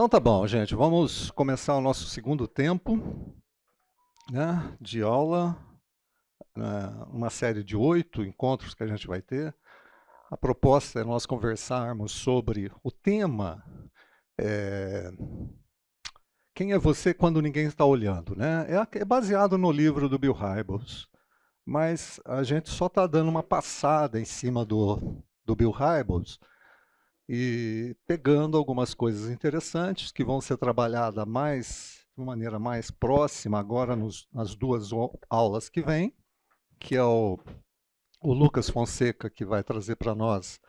Então tá bom, gente. Vamos começar o nosso segundo tempo, né, de aula, uma série de 8 encontros que a gente vai ter. A proposta é nós conversarmos sobre o tema é, quem é você quando ninguém está olhando, né? É baseado no livro do Bill Hybels, mas a gente só está dando uma passada em cima do Bill Hybels e pegando algumas coisas interessantes que vão ser trabalhadas de uma maneira mais próxima agora nas duas aulas que vêm, que é o Lucas Fonseca que vai trazer para nós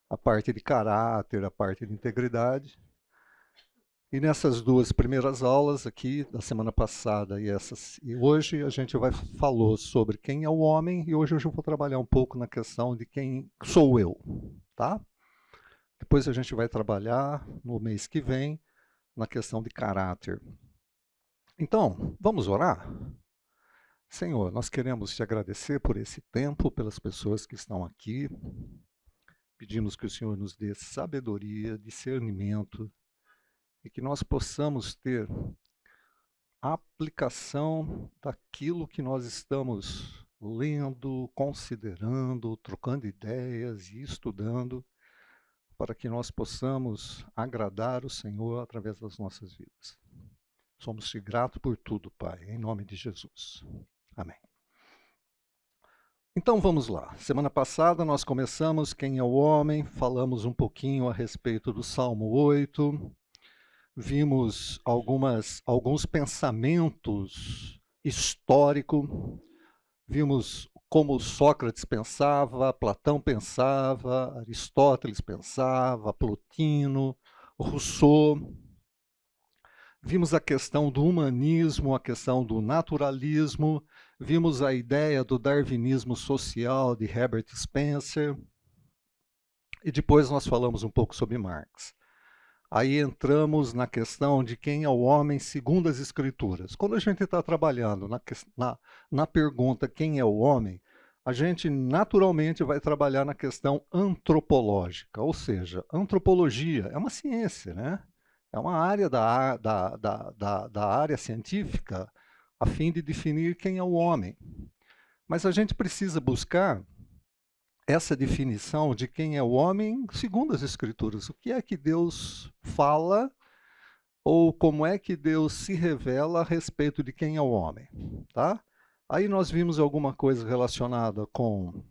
a parte de caráter, a parte de integridade. E nessas duas primeiras aulas aqui, da semana passada e hoje, a gente falou sobre quem é o homem, e hoje eu vou trabalhar um pouco na questão de quem sou eu, tá? Depois a gente vai trabalhar no mês que vem na questão de caráter. Então, vamos orar? Senhor, nós queremos te agradecer por esse tempo, pelas pessoas que estão aqui. Pedimos que o Senhor nos dê sabedoria, discernimento e que nós possamos ter aplicação daquilo que nós estamos lendo, considerando, trocando ideias e estudando, para que nós possamos agradar o Senhor através das nossas vidas. Somos-te gratos por tudo, Pai, em nome de Jesus. Amém. Então vamos lá. Semana passada nós começamos Quem é o Homem, falamos um pouquinho a respeito do Salmo 8, vimos alguns pensamentos históricos, vimos como Sócrates pensava, Platão pensava, Aristóteles pensava, Plotino, Rousseau. Vimos a questão do humanismo, a questão do naturalismo, vimos a ideia do darwinismo social de Herbert Spencer, e depois nós falamos um pouco sobre Marx. Aí entramos na questão de quem é o homem segundo as Escrituras. Quando a gente está trabalhando na pergunta quem é o homem, a gente naturalmente vai trabalhar na questão antropológica, ou seja, antropologia é uma ciência, né? É uma área da área científica a fim de definir quem é o homem. Mas a gente precisa buscar essa definição de quem é o homem segundo as Escrituras. O que é que Deus fala ou como é que Deus se revela a respeito de quem é o homem, tá? Aí nós vimos alguma coisa relacionada com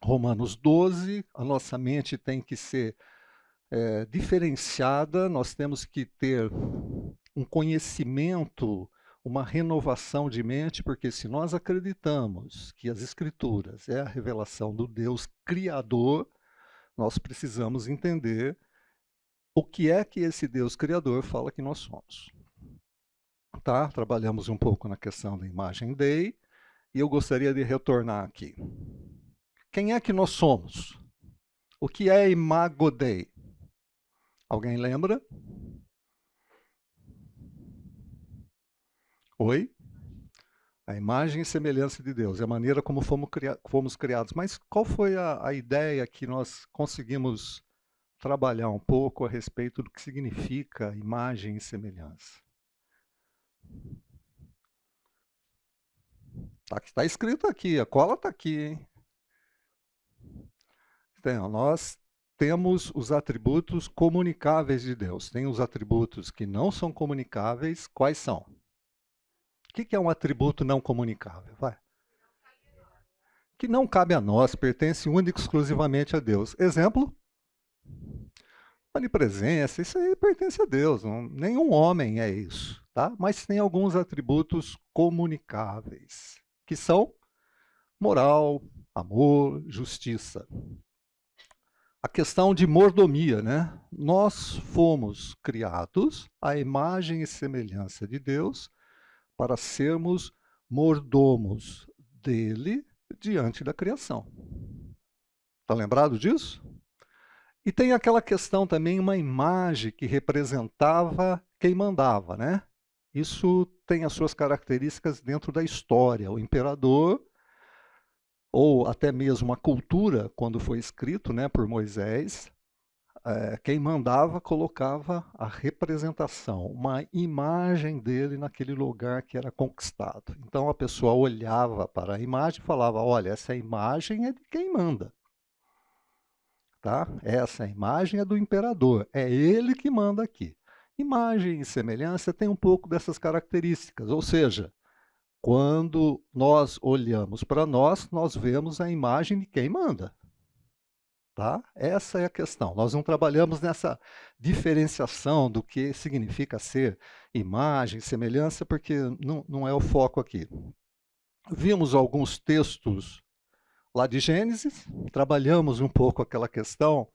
Romanos 12, a nossa mente tem que ser diferenciada, nós temos que ter um conhecimento, uma renovação de mente, porque se nós acreditamos que as Escrituras é a revelação do Deus Criador, nós precisamos entender o que é que esse Deus Criador fala que nós somos. Tá? Trabalhamos um pouco na questão da imagem Dei, e eu gostaria de retornar aqui. Quem é que nós somos? O que é Imago Dei? Alguém lembra? Oi? A imagem e semelhança de Deus, é a maneira como fomos criados. Mas qual foi a ideia que nós conseguimos trabalhar um pouco a respeito do que significa imagem e semelhança? Tá escrito aqui, a cola está aqui, hein? Então, nós temos os atributos comunicáveis de Deus. Tem os atributos que não são comunicáveis. Quais são? O que é um atributo não comunicável? Vai. Que não cabe a nós, pertence única e exclusivamente a Deus. Exemplo? Onipresença, isso aí pertence a Deus. Nenhum homem é isso, tá? Mas tem alguns atributos comunicáveis, que são moral, amor, justiça. A questão de mordomia, né? Nós fomos criados à imagem e semelhança de Deus para sermos mordomos dele diante da criação. Está lembrado disso? E tem aquela questão também, uma imagem que representava quem mandava, né? Isso tem as suas características dentro da história. O imperador, ou até mesmo a cultura, quando foi escrito, né, por Moisés, quem mandava colocava a representação, uma imagem dele naquele lugar que era conquistado. Então a pessoa olhava para a imagem e falava: olha, essa imagem é de quem manda. Tá? Essa imagem é do imperador, é ele que manda aqui. Imagem e semelhança tem um pouco dessas características, ou seja, quando nós olhamos para nós, nós vemos a imagem de quem manda. Tá? Essa é a questão. Nós não trabalhamos nessa diferenciação do que significa ser imagem, semelhança, porque não é o foco aqui. Vimos alguns textos lá de Gênesis, trabalhamos um pouco aquela questão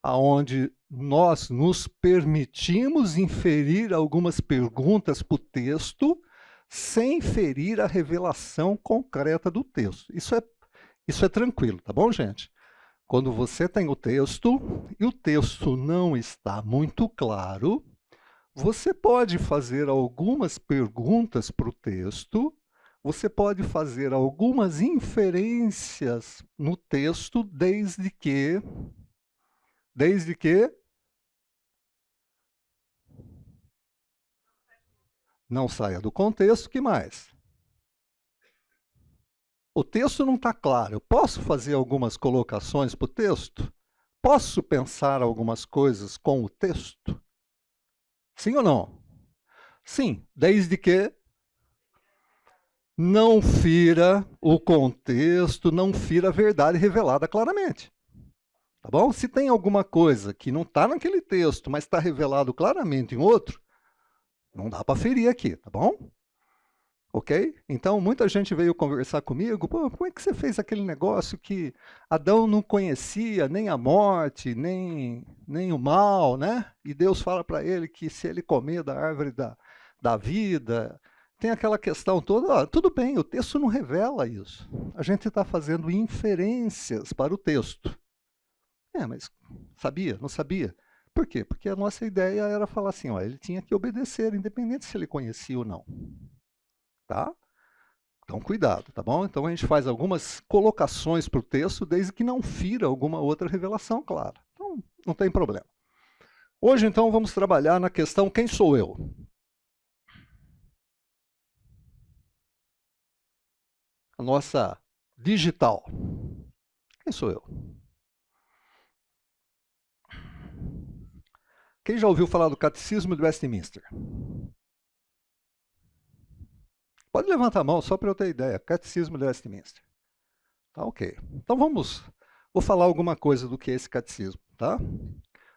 aonde nós nos permitimos inferir algumas perguntas para o texto sem ferir a revelação concreta do texto. Isso é tranquilo, tá bom, gente? Quando você tem o texto e o texto não está muito claro, você pode fazer algumas perguntas para o texto, você pode fazer algumas inferências no texto, desde que não saia do contexto. Que mais? O texto não está claro. Eu posso fazer algumas colocações para o texto? Posso pensar algumas coisas com o texto? Sim ou não? Sim, desde que não fira o contexto, não fira a verdade revelada claramente. Tá bom? Se tem alguma coisa que não está naquele texto, mas está revelado claramente em outro, não dá para ferir aqui, tá bom? Ok? Então, muita gente veio conversar comigo: pô, como é que você fez aquele negócio que Adão não conhecia nem a morte, nem o mal, né? E Deus fala para ele que se ele comer da árvore da vida, tem aquela questão toda. Tudo bem, o texto não revela isso. A gente está fazendo inferências para o texto. Mas sabia? Não sabia? Por quê? Porque a nossa ideia era falar assim: ó, ele tinha que obedecer, independente se ele conhecia ou não. Tá? Então, cuidado, tá bom? Então, a gente faz algumas colocações para o texto, desde que não fira alguma outra revelação clara. Então, não tem problema. Hoje, então, vamos trabalhar na questão: quem sou eu? A nossa digital. Quem sou eu? Quem já ouviu falar do Catecismo de Westminster? Pode levantar a mão, só para eu ter ideia. Catecismo de Westminster. Tá, ok. Então vou falar alguma coisa do que é esse catecismo, tá?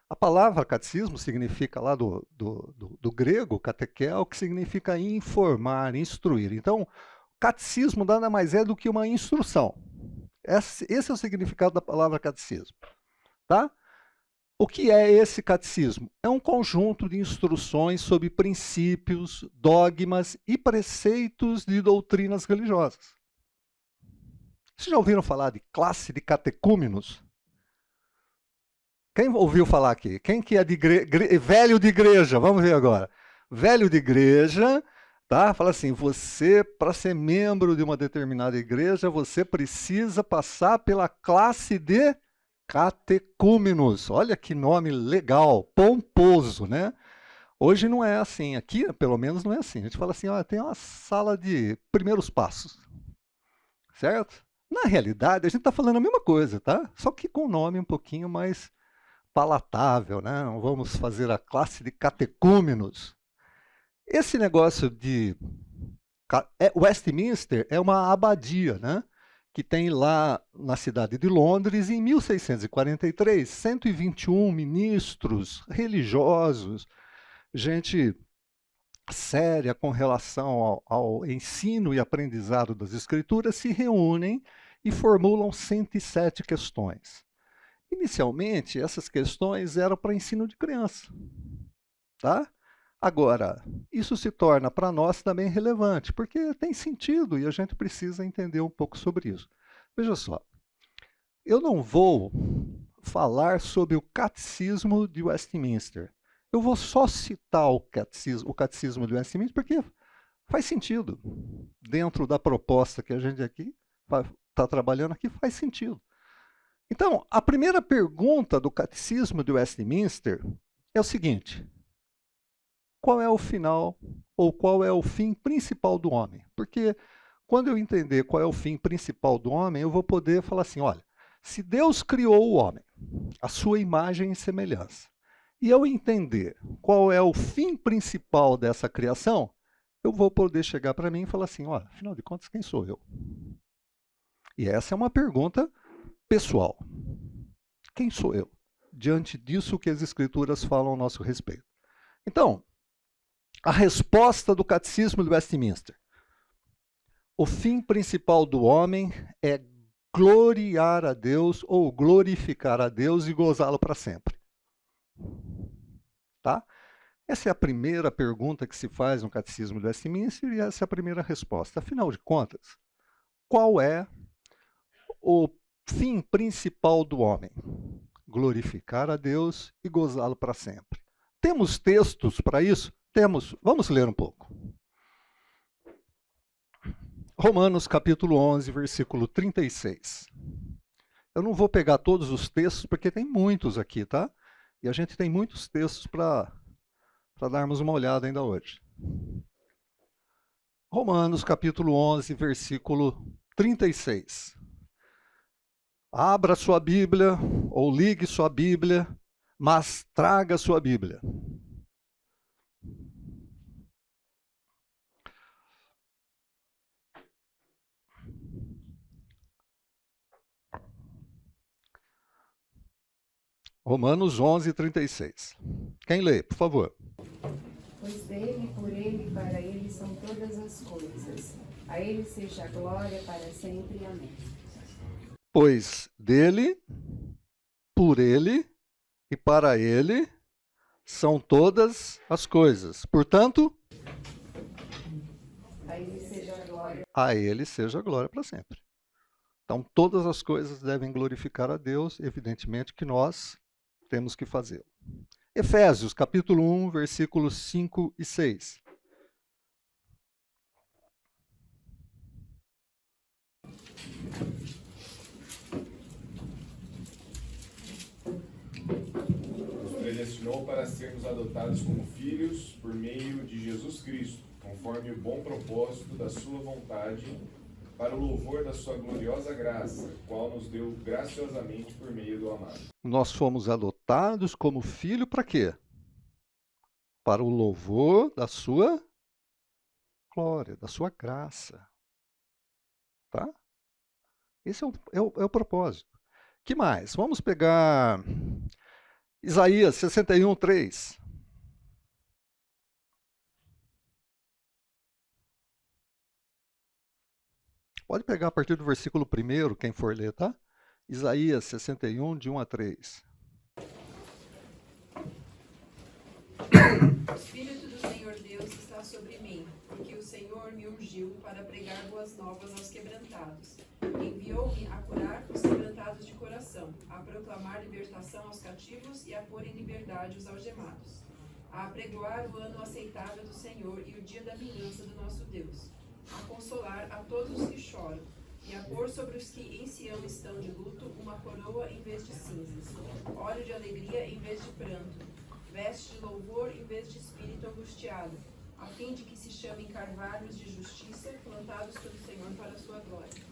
A palavra catecismo significa lá do grego, catequel, que significa informar, instruir. Então, catecismo nada mais é do que uma instrução. Esse é o significado da palavra catecismo, tá? O que é esse catecismo? É um conjunto de instruções sobre princípios, dogmas e preceitos de doutrinas religiosas. Vocês já ouviram falar de classe de catecúmenos? Quem ouviu falar aqui? Quem que é de velho de igreja? Vamos ver agora. Velho de igreja, tá? Fala assim: você, para ser membro de uma determinada igreja, você precisa passar pela classe de catecúmenos. Olha que nome legal, pomposo, né? Hoje não é assim. Aqui, pelo menos, não é assim. A gente fala assim: ó, tem uma sala de primeiros passos, certo? Na realidade, a gente está falando a mesma coisa, tá? Só que com um nome um pouquinho mais palatável, né? Não vamos fazer a classe de catecúmenos. Esse negócio de Westminster é uma abadia, né? Que tem lá na cidade de Londres, em 1643, 121 ministros religiosos, gente séria com relação ao ensino e aprendizado das escrituras, se reúnem e formulam 107 questões. Inicialmente, essas questões eram para ensino de criança, tá? Agora, isso se torna para nós também relevante, porque tem sentido e a gente precisa entender um pouco sobre isso. Veja só, eu não vou falar sobre o Catecismo de Westminster. Eu vou só citar o Catecismo de Westminster porque faz sentido. Dentro da proposta que a gente aqui está trabalhando aqui, faz sentido. Então, a primeira pergunta do Catecismo de Westminster é o seguinte: qual é o final ou qual é o fim principal do homem? Porque quando eu entender qual é o fim principal do homem, eu vou poder falar assim, olha, se Deus criou o homem, a sua imagem e semelhança, e eu entender qual é o fim principal dessa criação, eu vou poder chegar para mim e falar assim, olha, afinal de contas, quem sou eu? E essa é uma pergunta pessoal. Quem sou eu? Diante disso que as Escrituras falam ao nosso respeito. Então, a resposta do Catecismo de Westminster. O fim principal do homem é gloriar a Deus ou glorificar a Deus e gozá-lo para sempre. Tá? Essa é a primeira pergunta que se faz no Catecismo de Westminster e essa é a primeira resposta. Afinal de contas, qual é o fim principal do homem? Glorificar a Deus e gozá-lo para sempre. Temos textos para isso? Temos. Vamos ler um pouco. Romanos capítulo 11, versículo 36. Eu não vou pegar todos os textos, porque tem muitos aqui, tá? E a gente tem muitos textos para darmos uma olhada ainda hoje. Romanos capítulo 11, versículo 36. Abra sua Bíblia, ou ligue sua Bíblia, mas traga sua Bíblia. Romanos 11, 36. Quem lê, por favor? Pois dele, por ele e para ele são todas as coisas. A ele seja a glória para sempre. Amém. Pois dele, por ele e para ele são todas as coisas. Portanto, A ele seja a glória. a ele seja a glória para sempre. Então, todas as coisas devem glorificar a Deus, evidentemente que nós temos que fazê-lo. Efésios, capítulo 1, versículos 5 e 6. Nos predestinou para sermos adotados como filhos por meio de Jesus Cristo, conforme o bom propósito da sua vontade, para o louvor da sua gloriosa graça, qual nos deu graciosamente por meio do amado. Nós fomos adotados como filho para quê? Para o louvor da sua glória, da sua graça. Tá? Esse é o propósito. Que mais? Vamos pegar Isaías 61, 3. Pode pegar a partir do versículo 1, quem for ler, tá? Isaías 61, de 1 a 3. O Espírito do Senhor Deus está sobre mim, porque o Senhor me ungiu para pregar boas novas aos quebrantados. Enviou-me a curar os quebrantados de coração, a proclamar libertação aos cativos e a pôr em liberdade os algemados, a apregoar o ano aceitável do Senhor e o dia da vingança do nosso Deus, a consolar a todos os que choram, e a pôr sobre os que em Sião estão de luto uma coroa em vez de cinzas, óleo de alegria em vez de pranto, veste de louvor em vez de espírito angustiado, a fim de que se chamem carvalhos de justiça plantados pelo Senhor para a sua glória.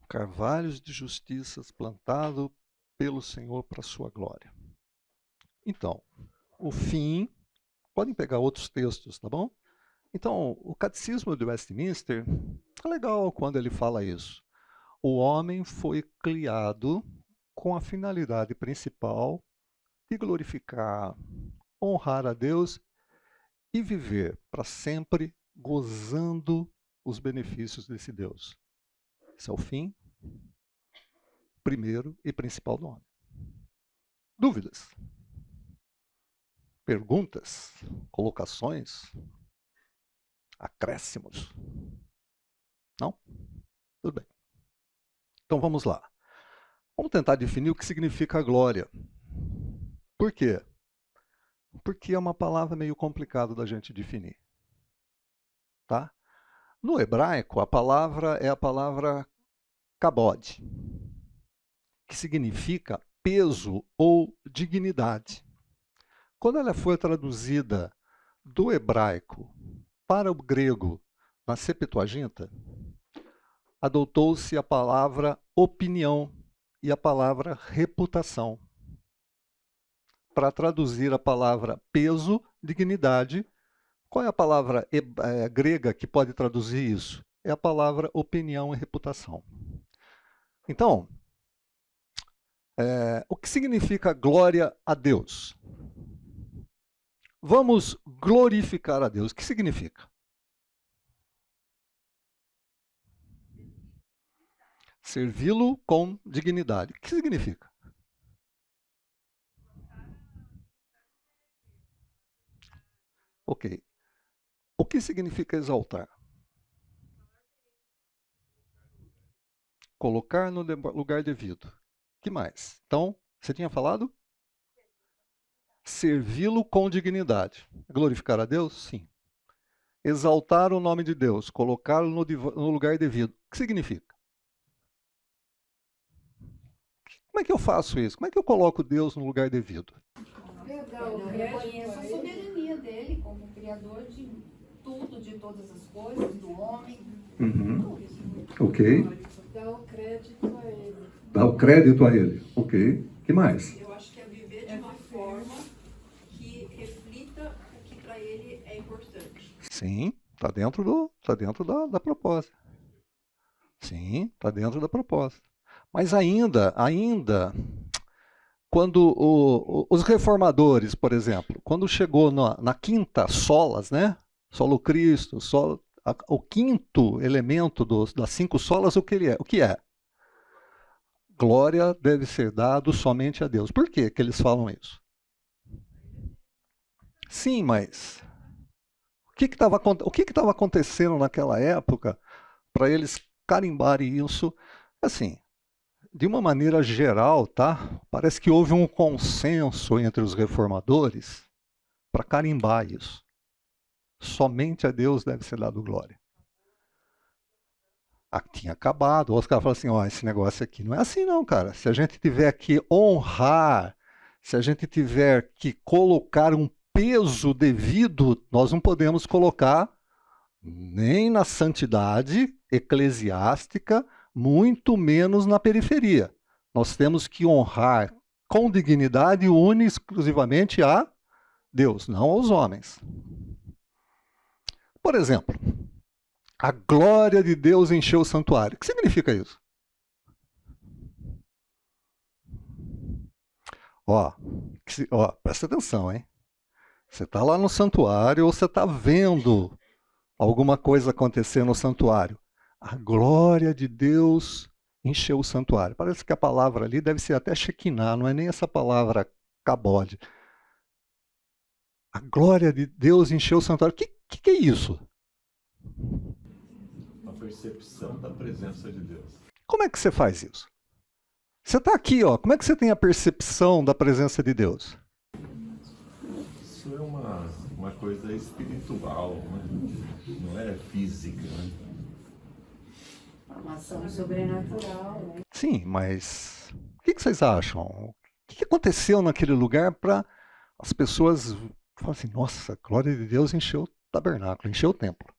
Carvalhos de justiça plantados pelo Senhor para a sua glória. Então, o fim, podem pegar outros textos, tá bom? Então, o Catecismo de Westminster é legal quando ele fala isso. O homem foi criado com a finalidade principal de glorificar, honrar a Deus e viver para sempre gozando os benefícios desse Deus. Esse é o fim primeiro e principal do homem. Dúvidas? Perguntas? Colocações? Acréscimos? Não? Tudo bem. Então vamos lá. Vamos tentar definir o que significa glória. Por quê? Porque é uma palavra meio complicada da gente definir. Tá? No hebraico, a palavra é a palavra kabod, que significa peso ou dignidade. Quando ela foi traduzida do hebraico para o grego na Septuaginta, adotou-se a palavra opinião e a palavra reputação para traduzir a palavra peso, dignidade. Qual é a palavra grega que pode traduzir isso? É a palavra opinião e reputação. Então, o que significa glória a Deus? Vamos glorificar a Deus. O que significa? Servi-lo com dignidade. O que significa? Ok. O que significa exaltar? Colocar no lugar devido. O que mais? Então, você tinha falado? Servi-lo com dignidade. Glorificar a Deus? Sim. Exaltar o nome de Deus, colocá-lo no lugar devido. O que significa? Como é que eu faço isso? Como é que eu coloco Deus no lugar devido? Eu reconheço a soberania dele como criador de tudo, de todas as coisas, do homem. Ok. Dá o crédito a ele. Dá o crédito a ele. Ok. O que mais? Eu acho que é viver de uma forma que reflita o que para ele é importante. Sim, está dentro da proposta. Sim, está dentro da proposta. Mas ainda, quando os reformadores, por exemplo, quando chegou na quinta solas, né? Solo Cristo, o quinto elemento das 5 solas, o que é? Glória deve ser dado somente a Deus. Por que eles falam isso? Sim, mas o que estava acontecendo naquela época para eles carimbarem isso? Assim, de uma maneira geral, tá? Parece que houve um consenso entre os reformadores para carimbar isso. Somente a Deus deve ser dado glória. Tinha acabado. Os caras falaram assim, ó, esse negócio aqui não é assim não, cara. Se a gente tiver que honrar, se a gente tiver que colocar um peso devido, nós não podemos colocar nem na santidade eclesiástica, muito menos na periferia. Nós temos que honrar com dignidade única e exclusivamente a Deus, não aos homens. Por exemplo, a glória de Deus encheu o santuário. O que significa isso? Ó, presta atenção, hein? Você está lá no santuário ou você está vendo alguma coisa acontecer no santuário. A glória de Deus encheu o santuário. Parece que a palavra ali deve ser até Shekinah, não é nem essa palavra kabod. A glória de Deus encheu o santuário. O que é isso? A percepção da presença de Deus. Como é que você faz isso? Você está aqui, ó. Como é que você tem a percepção da presença de Deus? Isso é uma coisa espiritual, né? Não é física, né? Uma ação sobrenatural, né? Sim, mas o que vocês acham? O que aconteceu naquele lugar para as pessoas falarem assim, nossa, a glória de Deus encheu o tabernáculo, encheu o templo?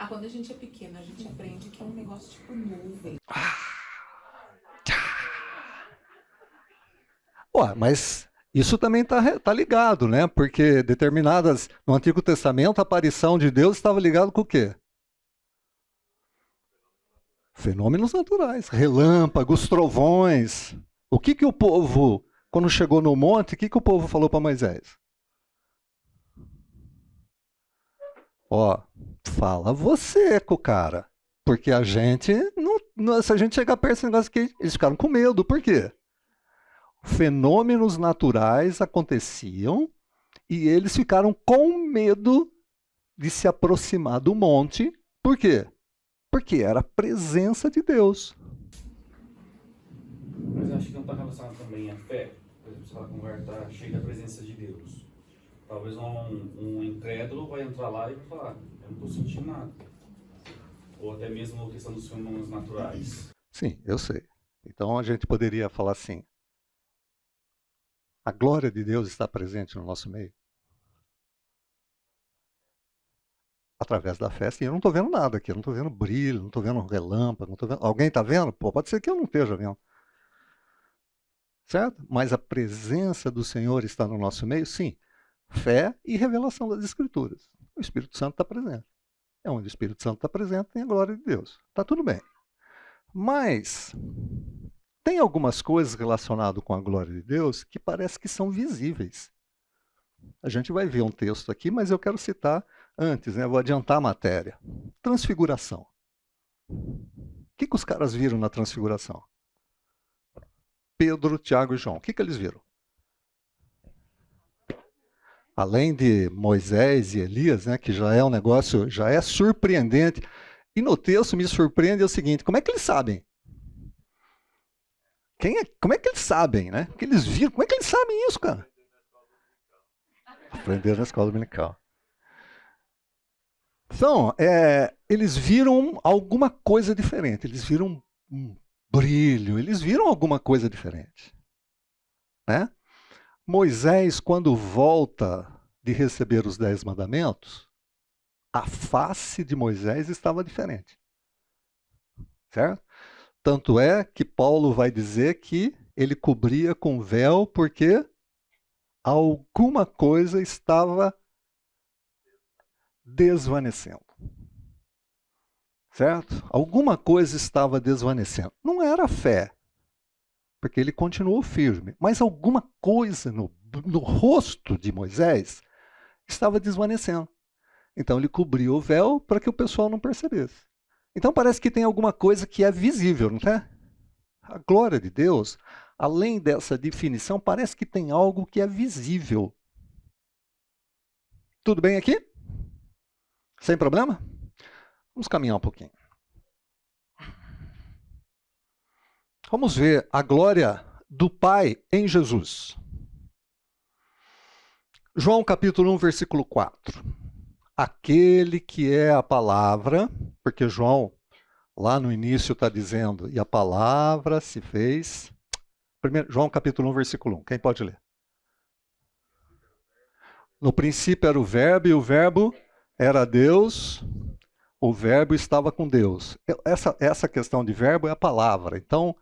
Quando a gente é pequena, a gente aprende que é um negócio tipo nuvem. Ué, mas isso também tá ligado, né? Porque no Antigo Testamento, a aparição de Deus estava ligado com o quê? Fenômenos naturais, relâmpagos, trovões. O que o povo, quando chegou no monte, o que o povo falou para Moisés? Ó, fala você com o cara. Porque a gente, se a gente chegar perto desse negócio aqui, eles ficaram com medo. Por quê? Fenômenos naturais aconteciam e eles ficaram com medo de se aproximar do monte. Por quê? Porque era a presença de Deus. Mas acho que não está relacionado também à fé. Por exemplo, se ela conversa cheia da presença de Deus. Talvez um incrédulo vai entrar lá e vai falar, eu não estou sentindo nada. Ou até mesmo a questão dos fenômenos naturais. Sim, eu sei. Então a gente poderia falar assim: a glória de Deus está presente no nosso meio? Através da fé, sim. Eu não estou vendo nada aqui, eu não estou vendo brilho, não estou vendo relâmpago, não estou vendo... Alguém está vendo? Pô, pode ser que eu não esteja vendo. Certo? Mas a presença do Senhor está no nosso meio? Sim. Fé e revelação das Escrituras. O Espírito Santo está presente. É onde o Espírito Santo está presente, tem a glória de Deus. Está tudo bem. Mas tem algumas coisas relacionadas com a glória de Deus que parece que são visíveis. A gente vai ver um texto aqui, mas eu quero citar antes, né? Vou adiantar a matéria. Transfiguração. O que os caras viram na transfiguração? Pedro, Tiago e João. O que eles viram? Além de Moisés e Elias, né, que já é um negócio, já é surpreendente. E no texto me surpreende o seguinte: como é que eles sabem? Como é que eles sabem, né? Que eles viram? Como é que eles sabem isso, cara? Aprenderam na escola dominical. Então, eles viram alguma coisa diferente. Eles viram um brilho. Eles viram alguma coisa diferente, né? Moisés, quando volta de receber os 10 mandamentos, a face de Moisés estava diferente. Certo? Tanto é que Paulo vai dizer que ele cobria com véu porque alguma coisa estava desvanecendo. Certo? Alguma coisa estava desvanecendo. Não era fé, porque ele continuou firme, mas alguma coisa no rosto de Moisés estava desvanecendo. Então ele cobriu o véu para que o pessoal não percebesse. Então parece que tem alguma coisa que é visível, não é? A glória de Deus, além dessa definição, parece que tem algo que é visível. Tudo bem aqui? Sem problema? Vamos caminhar um pouquinho. Vamos ver a glória do Pai em Jesus. João capítulo 1, versículo 4. Aquele que é a palavra, porque João lá no início está dizendo, e a palavra se fez... João capítulo 1, versículo 1. Quem pode ler? No princípio era o verbo, e o verbo era Deus, o verbo estava com Deus. Essa questão de verbo é a palavra. Então,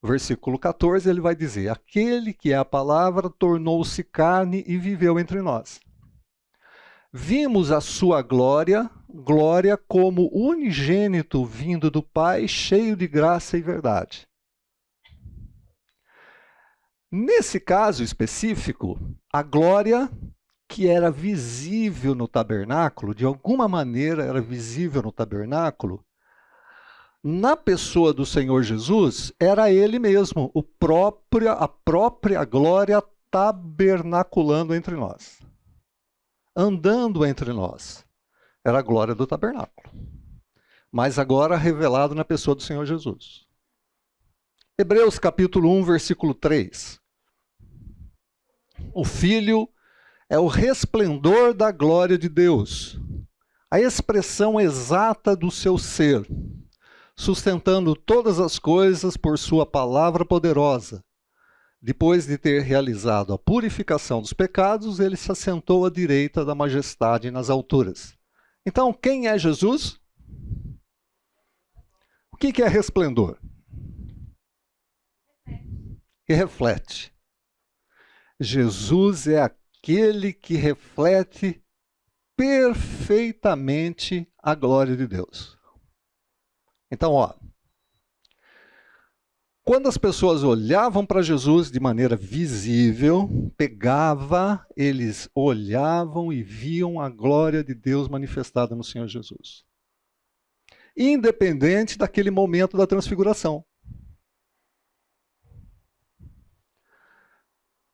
versículo 14, ele vai dizer, aquele que é a palavra tornou-se carne e viveu entre nós. Vimos a sua glória, glória como unigênito vindo do Pai, cheio de graça e verdade. Nesse caso específico, a glória que era visível no tabernáculo, de alguma maneira era visível no tabernáculo, na pessoa do Senhor Jesus, era Ele mesmo, a própria glória tabernaculando entre nós. Andando entre nós. Era a glória do tabernáculo. Mas agora revelado na pessoa do Senhor Jesus. Hebreus capítulo 1, versículo 3. O Filho é o resplendor da glória de Deus, a expressão exata do seu ser, sustentando todas as coisas por sua palavra poderosa. Depois de ter realizado a purificação dos pecados, ele se assentou à direita da majestade nas alturas. Então, quem é Jesus? O que é resplendor? Que reflete. Jesus é aquele que reflete perfeitamente a glória de Deus. Então, quando as pessoas olhavam para Jesus de maneira visível, eles olhavam e viam a glória de Deus manifestada no Senhor Jesus. Independente daquele momento da transfiguração.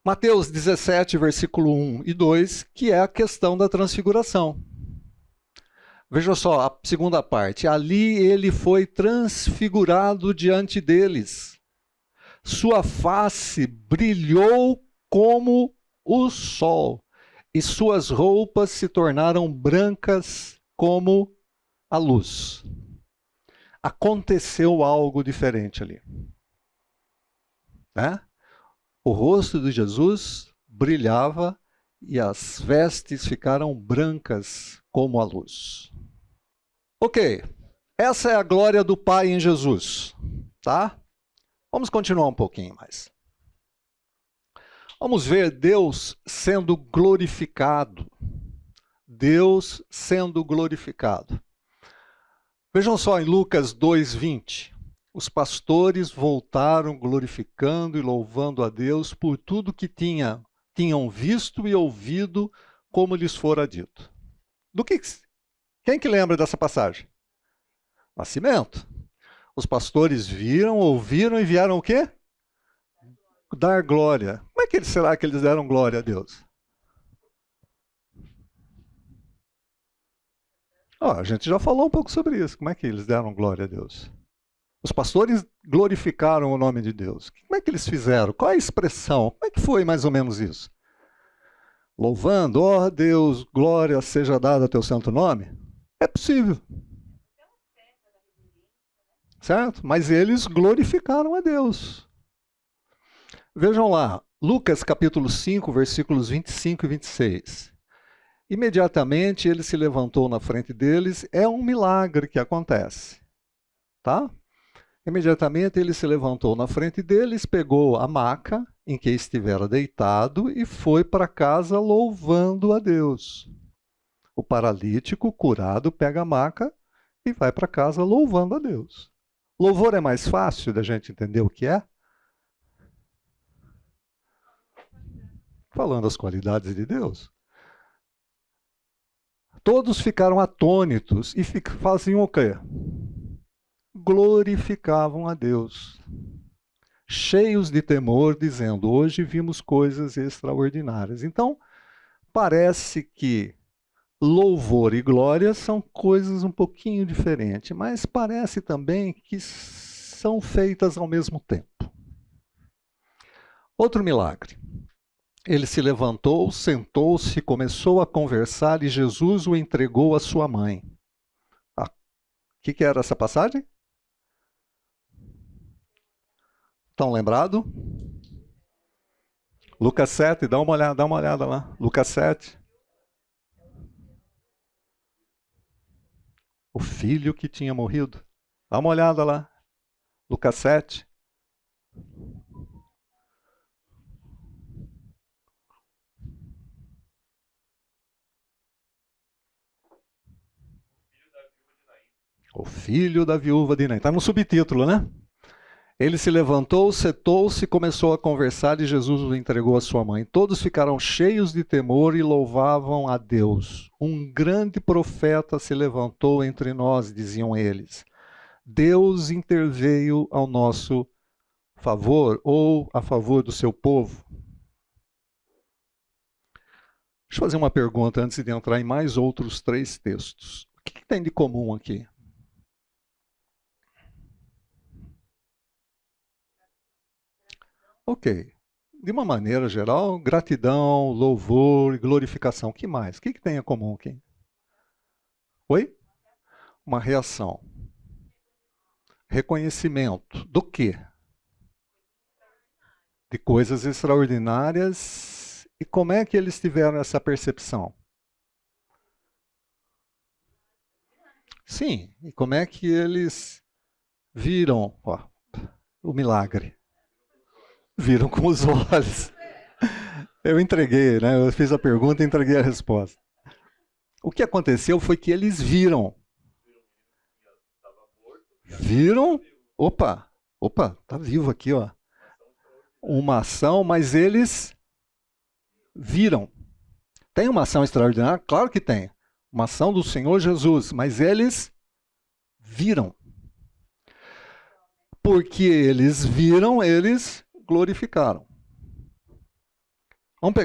Mateus 17, versículo 1 e 2, que é a questão da transfiguração. Veja só, a segunda parte. Ali ele foi transfigurado diante deles. Sua face brilhou como o sol, e suas roupas se tornaram brancas como a luz. Aconteceu algo diferente ali. né? O rosto de Jesus brilhava e as vestes ficaram brancas como a luz. Ok, essa é a glória do Pai em Jesus, tá? Vamos continuar um pouquinho mais. Vamos ver Deus sendo glorificado. Deus sendo glorificado. Vejam só em Lucas 2:20. Os pastores voltaram glorificando e louvando a Deus por tudo que tinham visto e ouvido, como lhes fora dito. Quem que lembra dessa passagem? Nascimento. Os pastores viram, ouviram e vieram o quê? Dar glória. Como é que será que eles deram glória a Deus? A gente já falou um pouco sobre isso. Como é que eles deram glória a Deus? Os pastores glorificaram o nome de Deus. Como é que eles fizeram? Qual é a expressão? Como é que foi mais ou menos isso? Louvando, ó Deus, glória seja dada ao teu santo nome? É possível. Certo? Mas eles glorificaram a Deus. Vejam lá, Lucas capítulo 5, versículos 25 e 26. Imediatamente ele se levantou na frente deles, é um milagre que acontece. Tá? Imediatamente ele se levantou na frente deles, pegou a maca em que estivera deitado e foi para casa louvando a Deus. O paralítico curado pega a maca e vai para casa louvando a Deus. Louvor é mais fácil da gente entender o que é? Falando as qualidades de Deus. Todos ficaram atônitos e faziam o quê? Glorificavam a Deus, cheios de temor, dizendo, hoje vimos coisas extraordinárias. Então, parece que louvor e glória são coisas um pouquinho diferentes, mas parece também que são feitas ao mesmo tempo. Outro milagre. Ele se levantou, sentou-se, começou a conversar e Jesus o entregou à sua mãe. O que era essa passagem? Estão lembrados? Lucas 7, dá uma olhada lá. Lucas 7. O filho que tinha morrido. Dá uma olhada lá. Lucas 7. O filho da viúva de Naim. Está no subtítulo, né? Ele se levantou, sentou-se, começou a conversar e Jesus o entregou à sua mãe. Todos ficaram cheios de temor e louvavam a Deus. Um grande profeta se levantou entre nós, diziam eles. Deus interveio ao nosso favor ou a favor do seu povo. Deixa eu fazer uma pergunta antes de entrar em mais outros 3 textos. O que tem de comum aqui? Ok. De uma maneira geral, gratidão, louvor e glorificação. O que mais? O que tem em comum aqui? Oi? Uma reação. Reconhecimento. Do quê? De coisas extraordinárias. E como é que eles tiveram essa percepção? Sim. E como é que eles viram o milagre? Viram com os olhos. Eu entreguei, né? Eu fiz a pergunta e entreguei a resposta. O que aconteceu foi que eles viram. Viram? Opa, tá vivo aqui, ó. Uma ação, mas eles viram. Tem uma ação extraordinária? Claro que tem. Uma ação do Senhor Jesus, mas eles viram. Porque eles viram, eles glorificaram. Vamos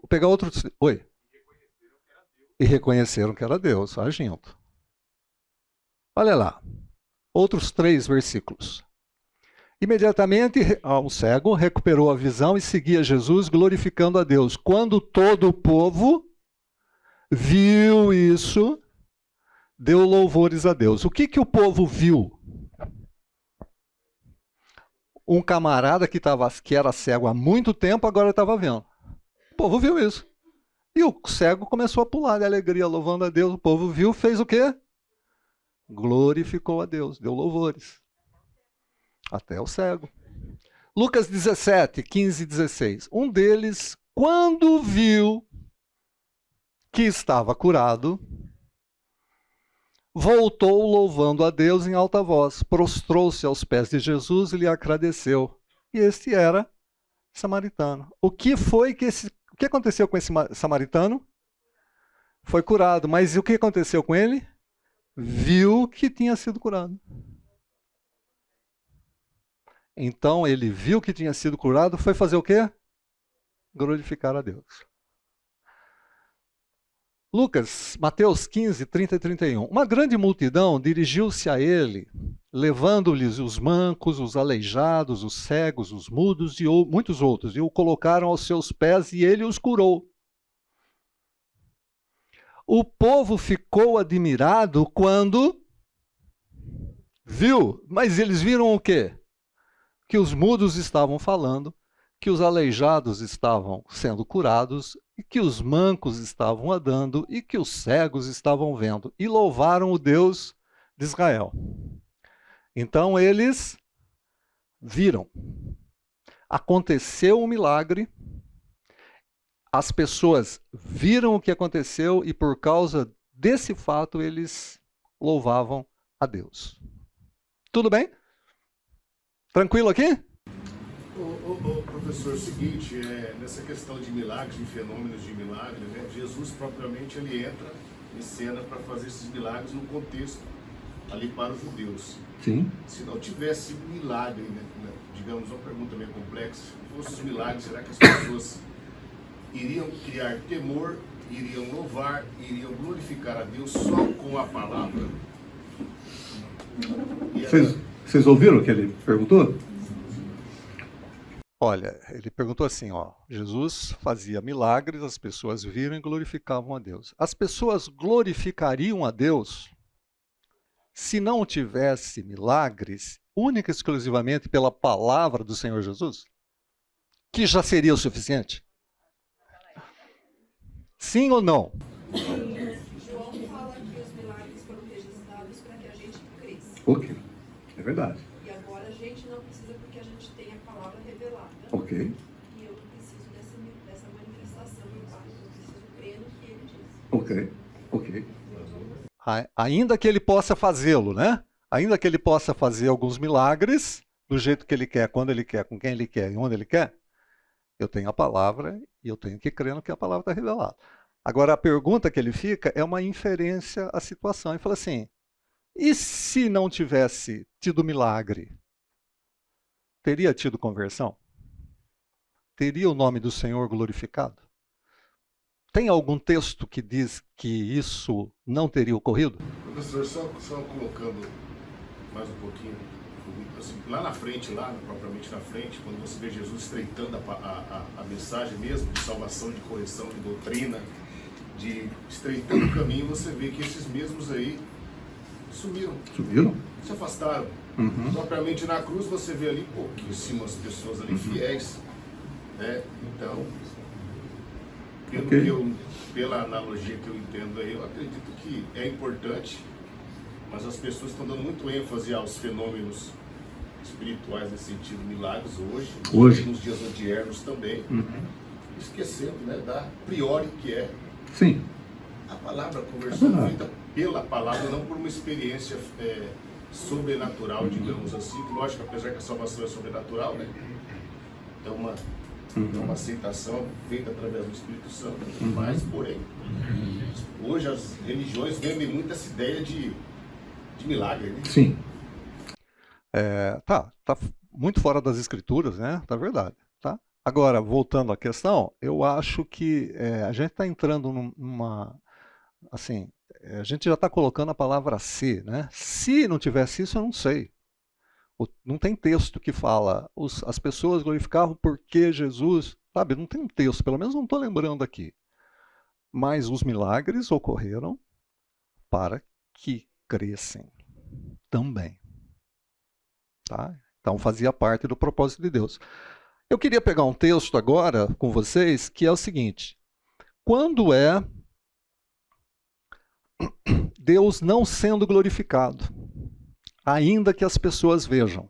pegar outro. Oi. E reconheceram que era Deus agindo. Olha lá. Outros 3 versículos. Imediatamente o cego recuperou a visão e seguia Jesus, glorificando a Deus. Quando todo o povo viu isso, deu louvores a Deus. O que o povo viu? Um camarada que era cego há muito tempo, agora estava vendo. O povo viu isso. E o cego começou a pular de alegria, louvando a Deus. O povo viu, fez o quê? Glorificou a Deus, deu louvores. Até o cego. Lucas 17, 15 e 16. Um deles, quando viu que estava curado, voltou louvando a Deus em alta voz, prostrou-se aos pés de Jesus e lhe agradeceu. E este era samaritano. O que aconteceu com esse samaritano? Foi curado, mas o que aconteceu com ele? Viu que tinha sido curado. Então ele viu que tinha sido curado, foi fazer o quê? Glorificar a Deus. Mateus 15, 30 e 31. Uma grande multidão dirigiu-se a ele, levando-lhes os mancos, os aleijados, os cegos, os mudos e muitos outros, e o colocaram aos seus pés e ele os curou. O povo ficou admirado quando viu, mas eles viram o quê? Que os mudos estavam falando, que os aleijados estavam sendo curados, e que os mancos estavam andando, e que os cegos estavam vendo, e louvaram o Deus de Israel. Então eles viram. Aconteceu um milagre, as pessoas viram o que aconteceu, e por causa desse fato eles louvavam a Deus. Tudo bem? Tranquilo aqui? Professor, é o seguinte, nessa questão de milagres, de fenômenos de milagre, né, Jesus propriamente ele entra em cena para fazer esses milagres no contexto ali para os judeus. Sim. Se não tivesse milagre, né, digamos, uma pergunta meio complexa, se fossem os milagres, será que as pessoas iriam criar temor, iriam louvar, iriam glorificar a Deus só com a palavra? Vocês ouviram o que ele perguntou? Olha, ele perguntou assim, Jesus fazia milagres, as pessoas viram e glorificavam a Deus. As pessoas glorificariam a Deus se não tivesse milagres, única e exclusivamente pela palavra do Senhor Jesus? Que já seria o suficiente? Sim ou não? João fala que os milagres foram registrados para que a gente cresça. Ok, é verdade. E agora a gente não precisa porque a gente tem a palavra revelada. Ok. E eu não preciso dessa manifestação do Pai. Eu preciso crer no que ele diz. Ok. Ainda que ele possa fazê-lo, né? Ainda que ele possa fazer alguns milagres do jeito que ele quer, quando ele quer, com quem ele quer e onde ele quer, eu tenho a palavra e eu tenho que crer no que a palavra está revelada. Agora, a pergunta que ele fica é uma inferência à situação. Ele fala assim, e se não tivesse tido milagre? Teria tido conversão? Teria o nome do Senhor glorificado? Tem algum texto que diz que isso não teria ocorrido? Professor, só colocando mais um pouquinho, assim, lá na frente, propriamente na frente, quando você vê Jesus estreitando a mensagem mesmo de salvação, de correção, de doutrina, de estreitando o caminho, você vê que esses mesmos aí sumiram. Sumiram? Se afastaram. Propriamente na cruz você vê ali pouquíssimas pessoas ali fiéis. Né? Então, pela analogia que eu entendo aí, eu acredito que é importante, mas as pessoas estão dando muito ênfase aos fenômenos espirituais nesse sentido, milagres hoje. Nos dias odiernos também, esquecendo, né, da priori que é Sim. a palavra, a conversão feita pela palavra, não por uma experiência sobrenatural, digamos assim, que lógico, apesar que a salvação é sobrenatural, né, é uma aceitação feita através do Espírito Santo, mas, porém, hoje as religiões vendem muito essa ideia de milagre, né? Sim. Tá muito fora das escrituras, né? Tá verdade, tá? Agora, voltando à questão, eu acho que a gente está entrando numa, assim, a gente já está colocando a palavra se, né? Se não tivesse isso, eu não sei. Não tem texto que fala, as pessoas glorificavam porque Jesus, sabe? Não tem um texto, pelo menos não estou lembrando aqui. Mas os milagres ocorreram para que crescem também. Tá? Então fazia parte do propósito de Deus. Eu queria pegar um texto agora com vocês, que é o seguinte: quando é Deus não sendo glorificado, ainda que as pessoas vejam.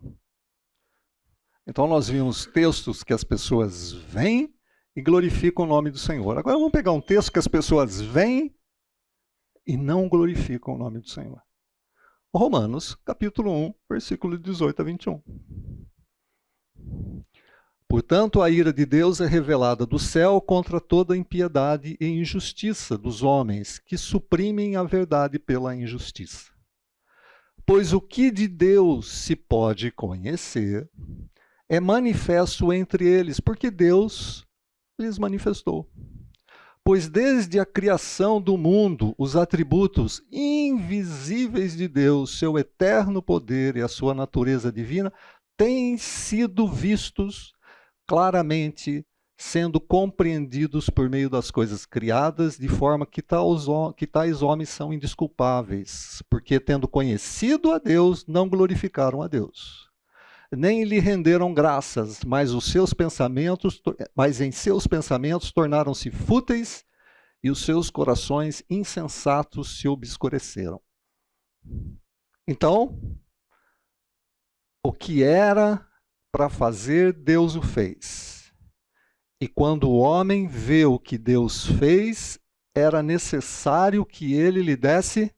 Então nós vimos textos que as pessoas veem e glorificam o nome do Senhor. Agora vamos pegar um texto que as pessoas veem e não glorificam o nome do Senhor. Romanos, capítulo 1, versículo 18 a 21. Portanto, a ira de Deus é revelada do céu contra toda impiedade e injustiça dos homens, que suprimem a verdade pela injustiça. Pois o que de Deus se pode conhecer é manifesto entre eles, porque Deus lhes manifestou. Pois desde a criação do mundo, os atributos invisíveis de Deus, seu eterno poder e a sua natureza divina, têm sido vistos claramente, sendo compreendidos por meio das coisas criadas, de forma que tais homens são indesculpáveis, porque tendo conhecido a Deus, não glorificaram a Deus. Nem lhe renderam graças, mas em seus pensamentos tornaram-se fúteis e os seus corações insensatos se obscureceram. Então, o que era para fazer, Deus o fez. E quando o homem vê o que Deus fez, era necessário que ele lhe desse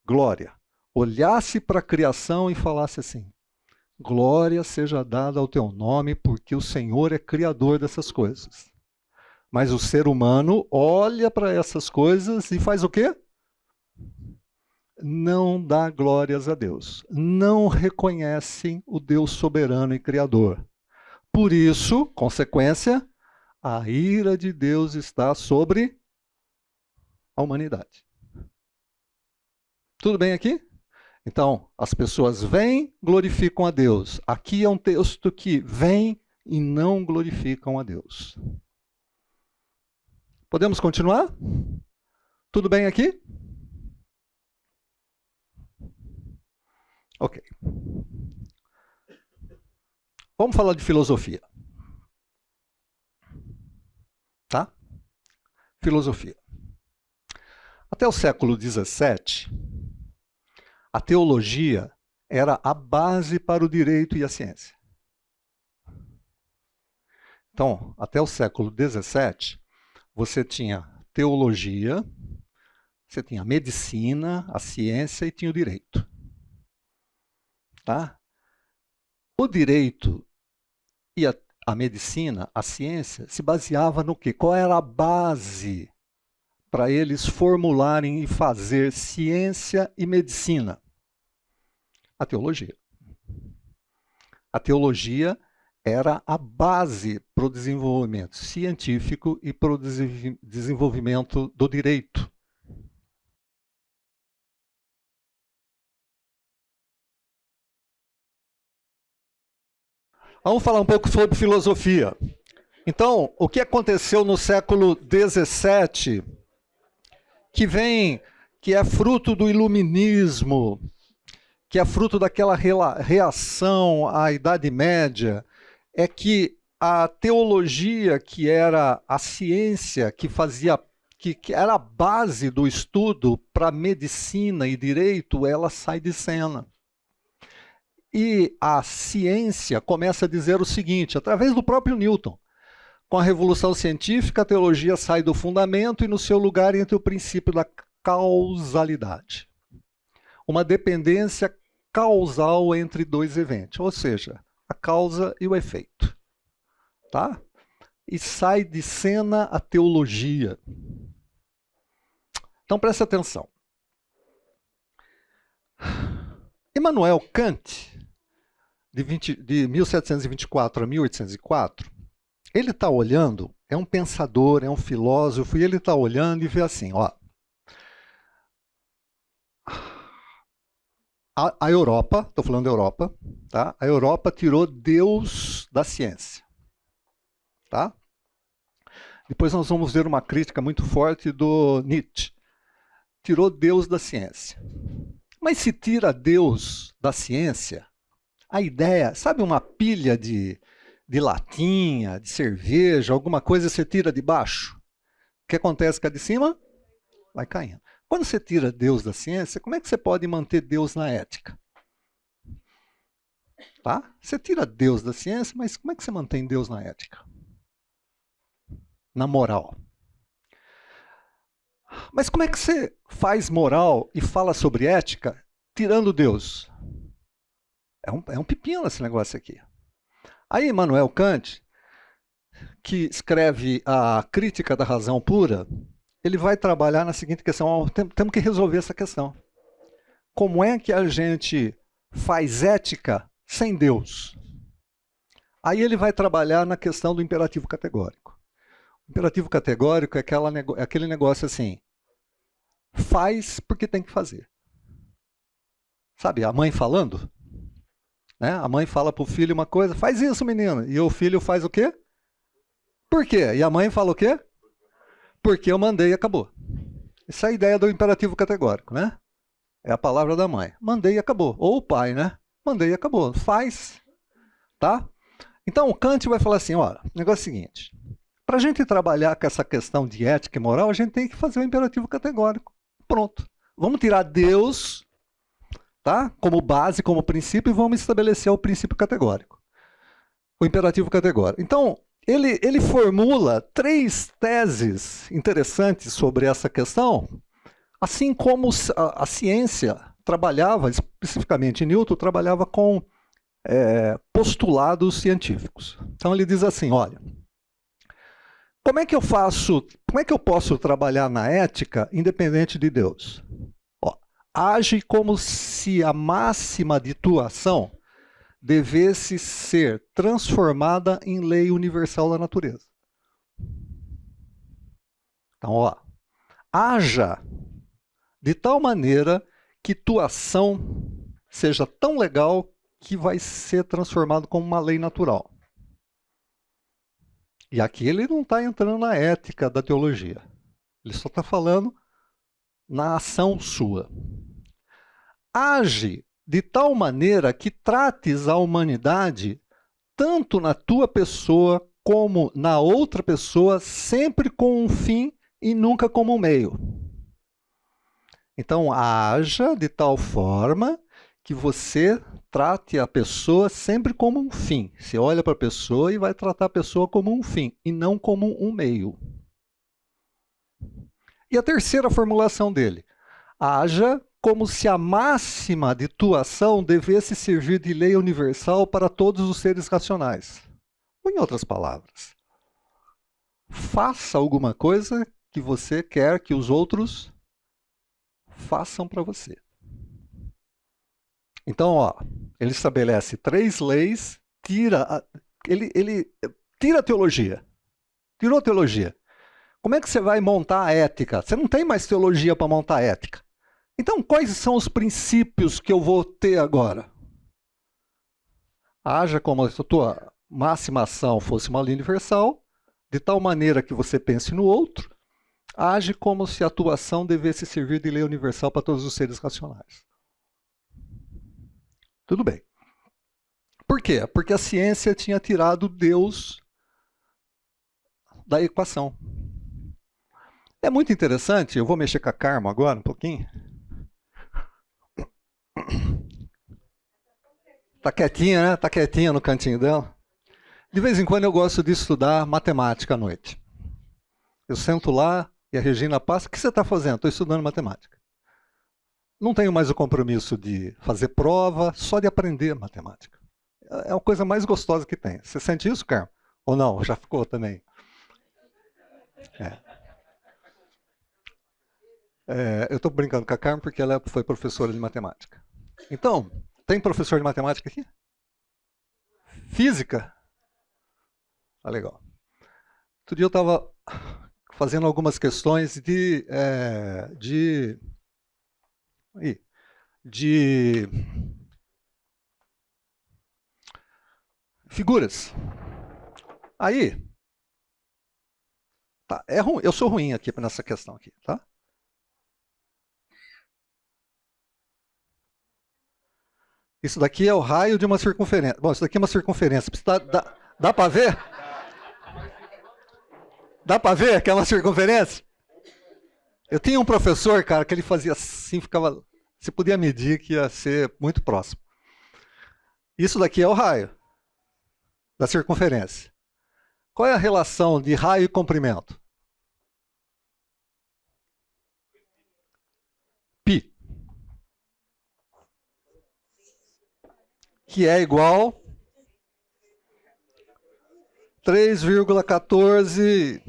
glória. Olhasse para a criação e falasse assim: glória seja dada ao teu nome, porque o Senhor é criador dessas coisas. Mas o ser humano olha para essas coisas e faz o quê? Não dá glórias a Deus. Não reconhecem o Deus soberano e criador. Por isso, consequência, a ira de Deus está sobre a humanidade. Tudo bem aqui? Então, as pessoas vêm, glorificam a Deus. Aqui é um texto que vem e não glorificam a Deus. Podemos continuar? Tudo bem aqui? Ok. Vamos falar de filosofia. Tá? Filosofia. Até o século XVII, a teologia era a base para o direito e a ciência. Então, até o século XVII, você tinha teologia, você tinha a medicina, a ciência e tinha o direito. Tá? O direito e a medicina, a ciência, se baseava no quê? Qual era a base para eles formularem e fazer ciência e medicina? A teologia. A teologia era a base para o desenvolvimento científico e para o desenvolvimento do direito. Vamos falar um pouco sobre filosofia. Então, o que aconteceu no século XVII, que é fruto do iluminismo, que é fruto daquela reação à Idade Média, é que a teologia, que era a ciência que era a base do estudo para medicina e direito, ela sai de cena. E a ciência começa a dizer o seguinte, através do próprio Newton: com a revolução científica, a teologia sai do fundamento e no seu lugar entra o princípio da causalidade. Uma dependência causal entre dois eventos, ou seja, a causa e o efeito. Tá? E sai de cena a teologia. Então presta atenção. Immanuel Kant, de 1724 a 1804, ele está olhando, é um pensador, é um filósofo, e ele está olhando e vê assim, ó. A Europa, estou falando da Europa, tá? A Europa tirou Deus da ciência. Tá? Depois nós vamos ver uma crítica muito forte do Nietzsche. Tirou Deus da ciência. Mas se tira Deus da ciência, A ideia, sabe uma pilha de latinha, de cerveja, alguma coisa você tira de baixo? O que acontece com a de cima? Vai caindo. Quando você tira Deus da ciência, como é que você pode manter Deus na ética? Tá? Você tira Deus da ciência, mas como é que você mantém Deus na ética? Na moral. Mas como é que você faz moral e fala sobre ética tirando Deus? É um pepino esse negócio aqui. Aí Immanuel Kant, que escreve a Crítica da Razão Pura, ele vai trabalhar na seguinte questão: temos que resolver essa questão. Como é que a gente faz ética sem Deus? Aí ele vai trabalhar na questão do imperativo categórico. O imperativo categórico é aquele negócio assim: faz porque tem que fazer. Sabe, a mãe falando? Né? A mãe fala para o filho uma coisa: faz isso, menino. E o filho faz o quê? Por quê? E a mãe fala o quê? Porque eu mandei e acabou. Essa é a ideia do imperativo categórico, né? É a palavra da mãe. Mandei e acabou. Ou o pai, né? Mandei e acabou. Faz. Tá? Então o Kant vai falar assim: olha, o negócio é o seguinte. Para a gente trabalhar com essa questão de ética e moral, a gente tem que fazer o imperativo categórico. Pronto. Vamos tirar Deus, tá? Como base, como princípio, e vamos estabelecer o princípio categórico. O imperativo categórico. Então, ele formula 3 teses interessantes sobre essa questão, assim como a ciência trabalhava, especificamente Newton, trabalhava com postulados científicos. Então ele diz assim: olha, como é que eu posso trabalhar na ética independente de Deus? Ó, age como se a máxima de tua ação devesse ser transformada em lei universal da natureza. Então, ó, haja de tal maneira que tua ação seja tão legal que vai ser transformado como uma lei natural. E aqui ele não está entrando na ética da teologia. Ele só está falando na ação sua. Age de tal maneira que trates a humanidade, tanto na tua pessoa como na outra pessoa, sempre com um fim e nunca como um meio. Então, haja de tal forma que você trate a pessoa sempre como um fim. Você olha para a pessoa e vai tratar a pessoa como um fim, e não como um meio. E a terceira formulação dele: haja como se a máxima de tua ação devesse servir de lei universal para todos os seres racionais. Ou, em outras palavras, faça alguma coisa que você quer que os outros façam para você. Então, ó, ele estabelece 3 leis, ele tira a teologia. Tirou a teologia. Como é que você vai montar a ética? Você não tem mais teologia para montar a ética. Então, quais são os princípios que eu vou ter agora? Haja como se a tua máxima ação fosse uma lei universal, de tal maneira que você pense no outro. Age como se a tua ação devesse servir de lei universal para todos os seres racionais. Tudo bem. Por quê? Porque a ciência tinha tirado Deus da equação. É muito interessante, eu vou mexer com a Karma agora um pouquinho. Tá quietinha, né? Tá quietinha no cantinho dela. De vez em quando eu gosto de estudar matemática à noite. Eu sento lá e a Regina passa: o que você está fazendo? Estou estudando matemática. Não tenho mais o compromisso de fazer prova, só de aprender matemática. É a coisa mais gostosa que tem. Você sente isso, Carmen? Ou não? Já ficou também? Eu estou brincando com a Carmen porque ela foi professora de matemática. Então, tem professor de matemática aqui? Física? Tá legal. Outro dia eu estava fazendo algumas questões de figuras. Aí, tá, é ruim, eu sou ruim aqui nessa questão aqui, tá? Isso daqui é o raio de uma circunferência. Bom, isso daqui é uma circunferência. Dá para ver? Dá para ver que é uma circunferência? Eu tinha um professor, cara, que ele fazia assim, ficava... Você podia medir que ia ser muito próximo. Isso daqui é o raio da circunferência. Qual é a relação de raio e comprimento? Π. Que é igual 3,14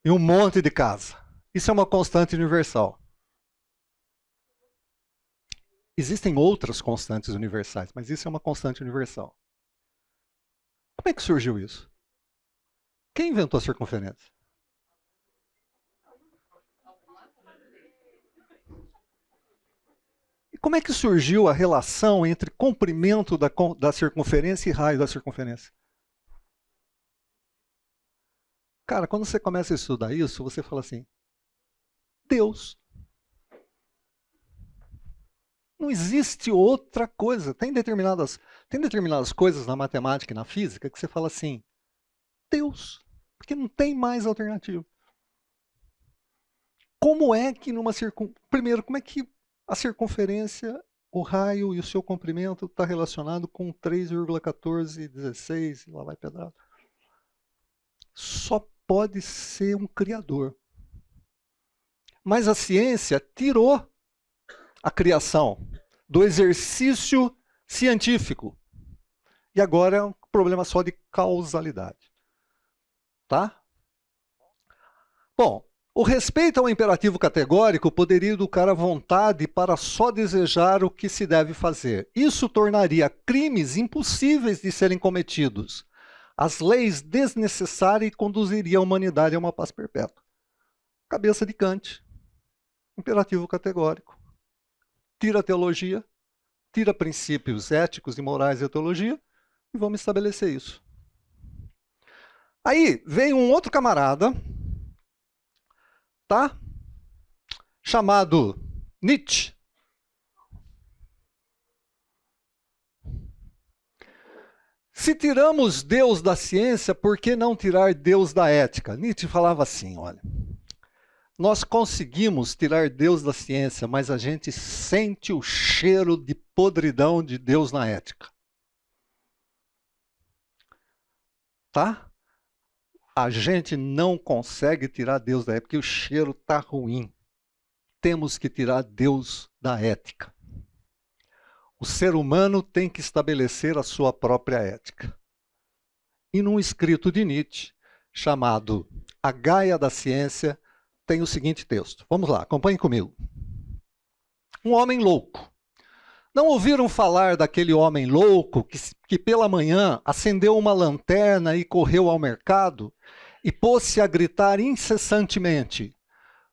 e um monte de casa. Isso é uma constante universal. Existem outras constantes universais, mas isso é uma constante universal. Como é que surgiu isso? Quem inventou a circunferência? Como é que surgiu a relação entre comprimento da circunferência e raio da circunferência? Cara, quando você começa a estudar isso, você fala assim, Deus. Não existe outra coisa. Tem determinadas coisas na matemática e na física que você fala assim, Deus, porque não tem mais alternativa. Como é que Primeiro, como é que a circunferência, o raio e o seu comprimento está relacionado com 3,1416, lá vai pedrado. Só pode ser um criador. Mas a ciência tirou a criação do exercício científico. E agora é um problema só de causalidade. Tá? Bom, o respeito ao imperativo categórico poderia educar a vontade para só desejar o que se deve fazer. Isso tornaria crimes impossíveis de serem cometidos, as leis desnecessárias e conduziria a humanidade a uma paz perpétua. Cabeça de Kant. Imperativo categórico. Tira a teologia, tira princípios éticos e morais da teologia e vamos estabelecer isso. Aí veio um outro camarada, tá? Chamado Nietzsche. Se tiramos Deus da ciência, por que não tirar Deus da ética? Nietzsche falava assim, olha, nós conseguimos tirar Deus da ciência, mas a gente sente o cheiro de podridão de Deus na ética. Tá? A gente não consegue tirar Deus da ética, porque o cheiro está ruim. Temos que tirar Deus da ética. O ser humano tem que estabelecer a sua própria ética. E num escrito de Nietzsche, chamado A Gaia da Ciência, tem o seguinte texto. Vamos lá, acompanhem comigo. Um homem louco. Não ouviram falar daquele homem louco que pela manhã acendeu uma lanterna e correu ao mercado e pôs-se a gritar incessantemente: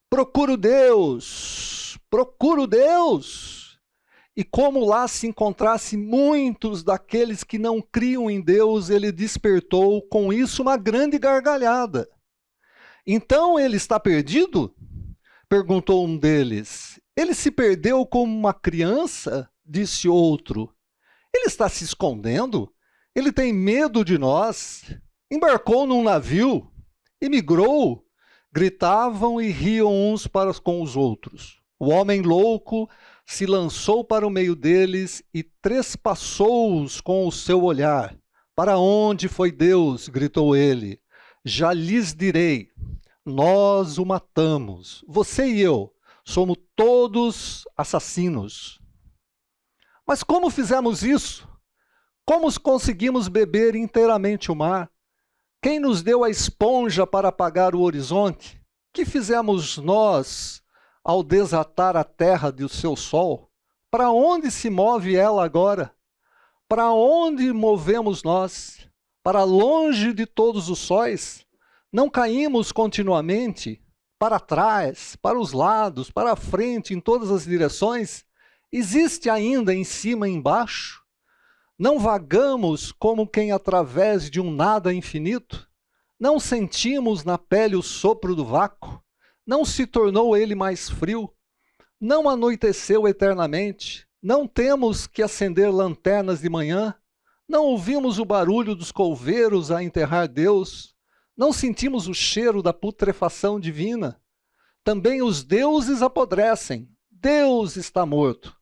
procuro Deus! Procuro Deus! E como lá se encontrasse muitos daqueles que não criam em Deus, ele despertou com isso uma grande gargalhada. Então ele está perdido? Perguntou um deles. Ele se perdeu como uma criança? Disse outro. Ele está se escondendo? Ele tem medo de nós? Embarcou num navio? Emigrou? Gritavam e riam uns para com os outros. O homem louco se lançou para o meio deles e trespassou-os com o seu olhar. Para onde foi Deus? Gritou ele. Já lhes direi. Nós o matamos. Você e eu somos todos assassinos. Mas como fizemos isso? Como conseguimos beber inteiramente o mar? Quem nos deu a esponja para apagar o horizonte? Que fizemos nós ao desatar a terra do seu sol? Para onde se move ela agora? Para onde movemos nós? Para longe de todos os sóis? Não caímos continuamente para trás, para os lados, para a frente, em todas as direções? Existe ainda em cima e embaixo? Não vagamos como quem através de um nada infinito? Não sentimos na pele o sopro do vácuo? Não se tornou ele mais frio? Não anoiteceu eternamente? Não temos que acender lanternas de manhã? Não ouvimos o barulho dos couveiros a enterrar Deus? Não sentimos o cheiro da putrefação divina? Também os deuses apodrecem. Deus está morto.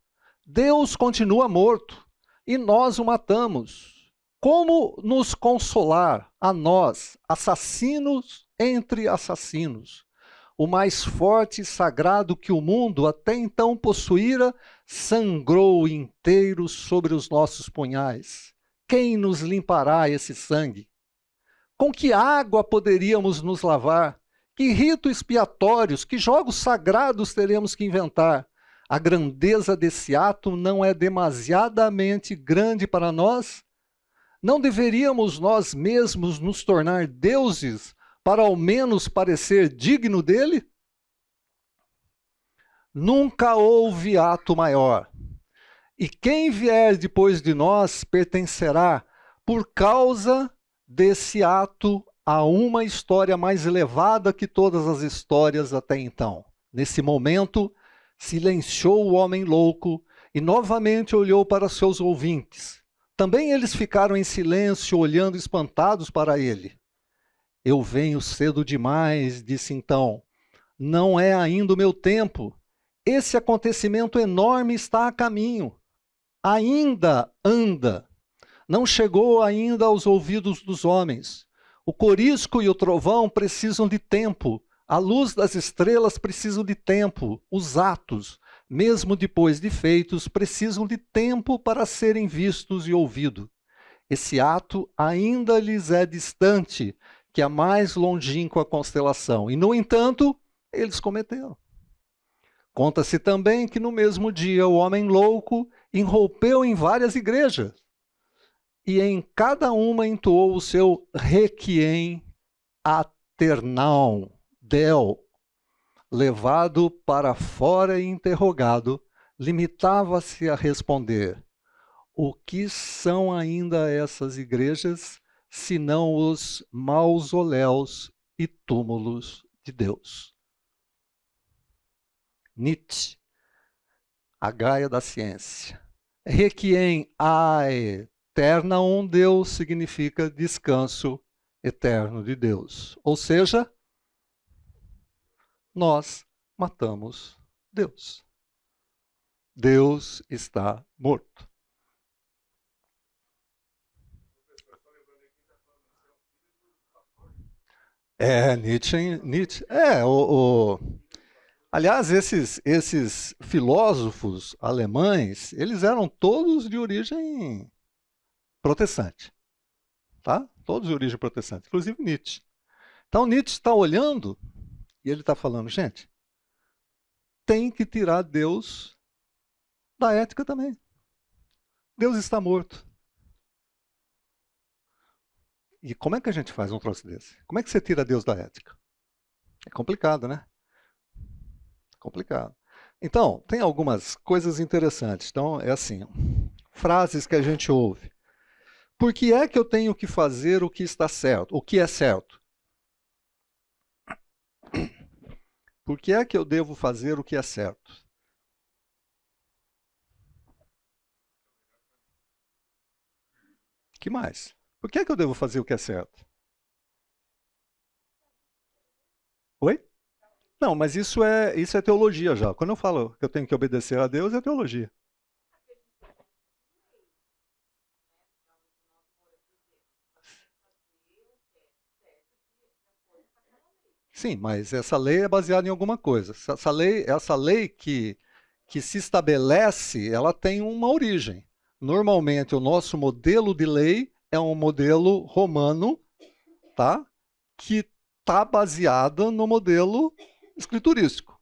Deus continua morto. E nós o matamos. Como nos consolar a nós, assassinos entre assassinos? O mais forte e sagrado que o mundo até então possuíra, sangrou inteiro sobre os nossos punhais. Quem nos limpará esse sangue? Com que água poderíamos nos lavar? Que rito expiatórios, que jogos sagrados teremos que inventar? A grandeza desse ato não é demasiadamente grande para nós? Não deveríamos nós mesmos nos tornar deuses para ao menos parecer digno dele? Nunca houve ato maior. E quem vier depois de nós pertencerá, por causa desse ato, a uma história mais elevada que todas as histórias até então. Nesse momento, silenciou o homem louco e novamente olhou para seus ouvintes. Também eles ficaram em silêncio, olhando espantados para ele. Eu venho cedo demais, disse então. Não é ainda o meu tempo. Esse acontecimento enorme está a caminho. Ainda anda. Não chegou ainda aos ouvidos dos homens. O corisco e o trovão precisam de tempo. A luz das estrelas precisa de tempo. Os atos, mesmo depois de feitos, precisam de tempo para serem vistos e ouvidos. Esse ato ainda lhes é distante, que é a mais longínqua constelação. E, no entanto, eles cometeram. Conta-se também que no mesmo dia o homem louco irrompeu em várias igrejas e em cada uma entoou o seu requiem aternal, Del, levado para fora e interrogado, limitava-se a responder: o que são ainda essas igrejas, senão os mausoléus e túmulos de Deus? Nietzsche, a Gaia da ciência. Requiem aeternam Deus significa descanso eterno de Deus. Ou seja, nós matamos Deus. Deus está morto. Nietzsche. Aliás, esses filósofos alemães, eles eram todos de origem protestante. Tá? Todos de origem protestante, inclusive Nietzsche. Então Nietzsche está olhando e ele está falando, gente, tem que tirar Deus da ética também. Deus está morto. E como é que a gente faz um troço desse? Como é que você tira Deus da ética? É complicado, né? Complicado. Então, tem algumas coisas interessantes. Então, é assim, frases que a gente ouve. Por que é que eu tenho que fazer o que está certo? O que é certo? Por que é que eu devo fazer o que é certo? Que mais? Por que é que eu devo fazer o que é certo? Oi? Não, mas isso é teologia já. Quando eu falo que eu tenho que obedecer a Deus, é teologia. Sim, mas essa lei é baseada em alguma coisa. Essa lei que se estabelece, ela tem uma origem. Normalmente, o nosso modelo de lei é um modelo romano, tá? Que está baseado no modelo escriturístico.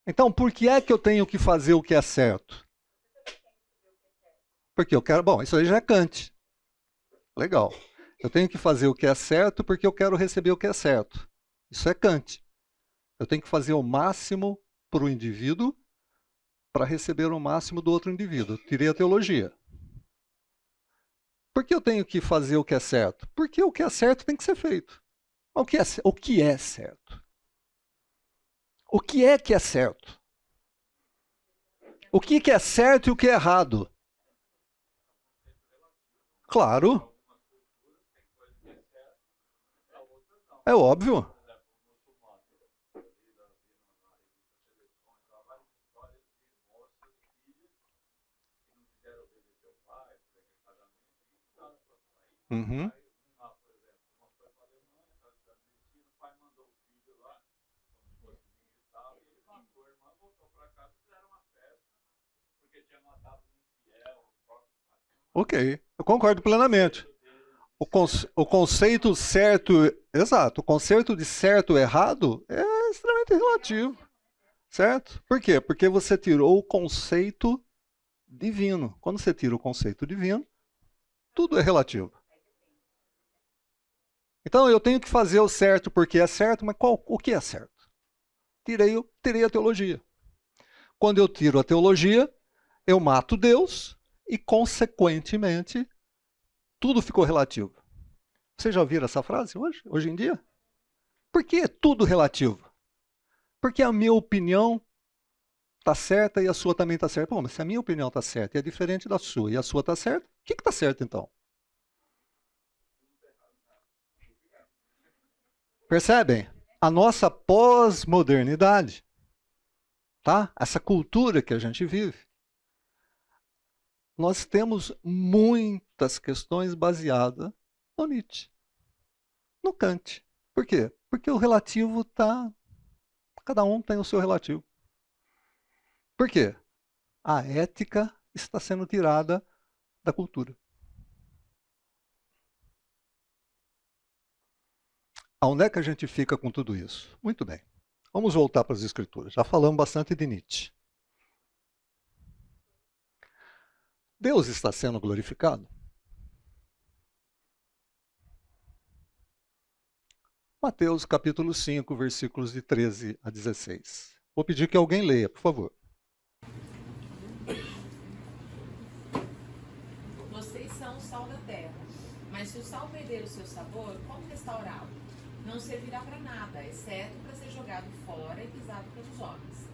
Então, por que é que eu tenho que fazer o que é certo? Porque eu quero... Bom, isso aí já é Kant. Legal. Eu tenho que fazer o que é certo porque eu quero receber o que é certo. Isso é Kant. Eu tenho que fazer o máximo para o indivíduo para receber o máximo do outro indivíduo. Tirei a teologia. Por que eu tenho que fazer o que é certo? Porque o que é certo tem que ser feito. O que é certo? O que é que é certo? O que é certo e o que é errado? Claro. É óbvio. Uhum. Ok, eu concordo plenamente. O conceito certo, exato, o conceito de certo e errado é extremamente relativo, certo? Por quê? Porque você tirou o conceito divino. Quando você tira o conceito divino, tudo é relativo. Então eu tenho que fazer o certo porque é certo, mas o que é certo? Tirei a teologia. Quando eu tiro a teologia, eu mato Deus e, consequentemente, tudo ficou relativo. Vocês já ouviram essa frase hoje em dia? Por que é tudo relativo? Porque a minha opinião está certa e a sua também está certa. Bom, mas se a minha opinião está certa e é diferente da sua e a sua está certa, o que está certo então? Percebem? A nossa pós-modernidade, tá? Essa cultura que a gente vive, nós temos muitas questões baseadas no Nietzsche, no Kant. Por quê? Porque o relativo está... Cada um tem o seu relativo. Por quê? A ética está sendo tirada da cultura. Aonde é que a gente fica com tudo isso? Muito bem. Vamos voltar para as escrituras. Já falamos bastante de Nietzsche. Deus está sendo glorificado? Mateus capítulo 5, versículos de 13 a 16. Vou pedir que alguém leia, por favor. Vocês são o sal da terra, mas se o sal perder o seu sabor, como restaurá-lo? Não servirá para nada, exceto para ser jogado fora e pisado pelos homens.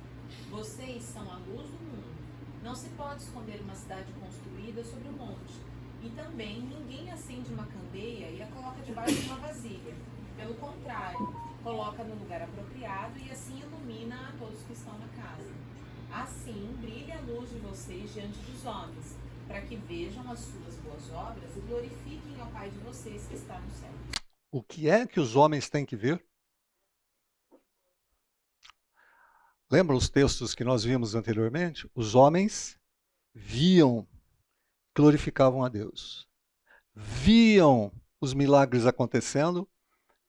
Vocês são a luz do mundo. Não se pode esconder uma cidade construída sobre um monte. E também ninguém acende uma candeia e a coloca debaixo de uma vasilha. Pelo contrário, coloca no lugar apropriado e assim ilumina a todos que estão na casa. Assim, brilhe a luz de vocês diante dos homens, para que vejam as suas boas obras e glorifiquem ao Pai de vocês que está no céu. O que é que os homens têm que ver? Lembra os textos que nós vimos anteriormente? Os homens viam, glorificavam a Deus. Viam os milagres acontecendo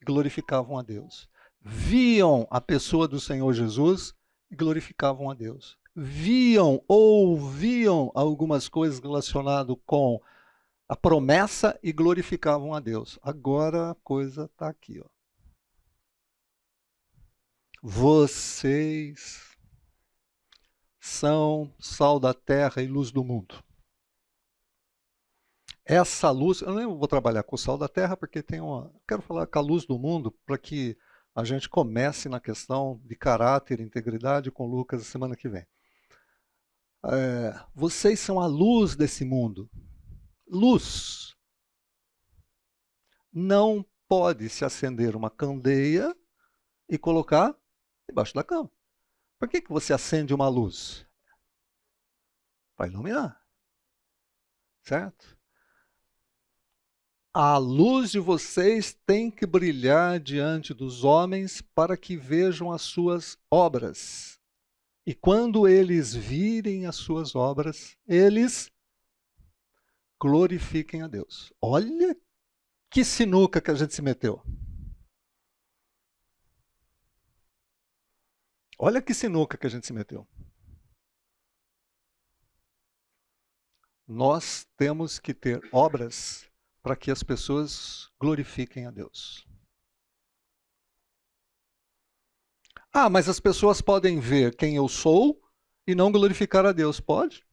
e glorificavam a Deus. Viam a pessoa do Senhor Jesus e glorificavam a Deus. Viam, ouviam algumas coisas relacionadas com a promessa e glorificavam a Deus. Agora a coisa está aqui, ó. Vocês são sal da terra e luz do mundo. Essa luz, eu nem vou trabalhar com o sal da terra porque quero falar com a luz do mundo para que a gente comece na questão de caráter e integridade com Lucas a semana que vem. Vocês são a luz desse mundo. Luz. Não pode se acender uma candeia e colocar debaixo da cama. Por que você acende uma luz? Para iluminar. Certo? A luz de vocês tem que brilhar diante dos homens para que vejam as suas obras. E quando eles virem as suas obras, eles glorifiquem a Deus. Olha que sinuca que a gente se meteu. Olha que sinuca que a gente se meteu. Nós temos que ter obras para que as pessoas glorifiquem a Deus. Ah, mas as pessoas podem ver quem eu sou e não glorificar a Deus. Pode?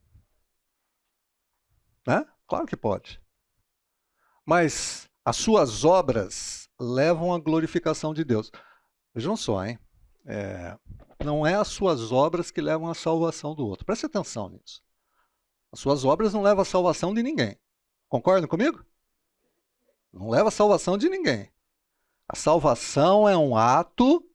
Né? Claro que pode. Mas as suas obras levam à glorificação de Deus. Vejam só, hein? Não é as suas obras que levam à salvação do outro. Preste atenção nisso. As suas obras não levam à salvação de ninguém. Concordam comigo? Não leva à salvação de ninguém. A salvação é um ato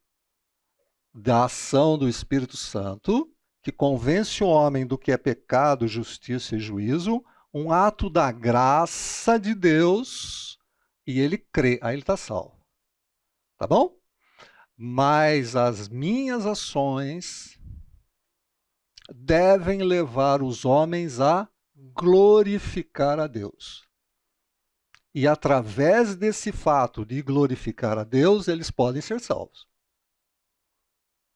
da ação do Espírito Santo que convence o homem do que é pecado, justiça e juízo, um ato da graça de Deus, e ele crê, aí ele está salvo. Tá bom? Mas as minhas ações devem levar os homens a glorificar a Deus. E através desse fato de glorificar a Deus, eles podem ser salvos.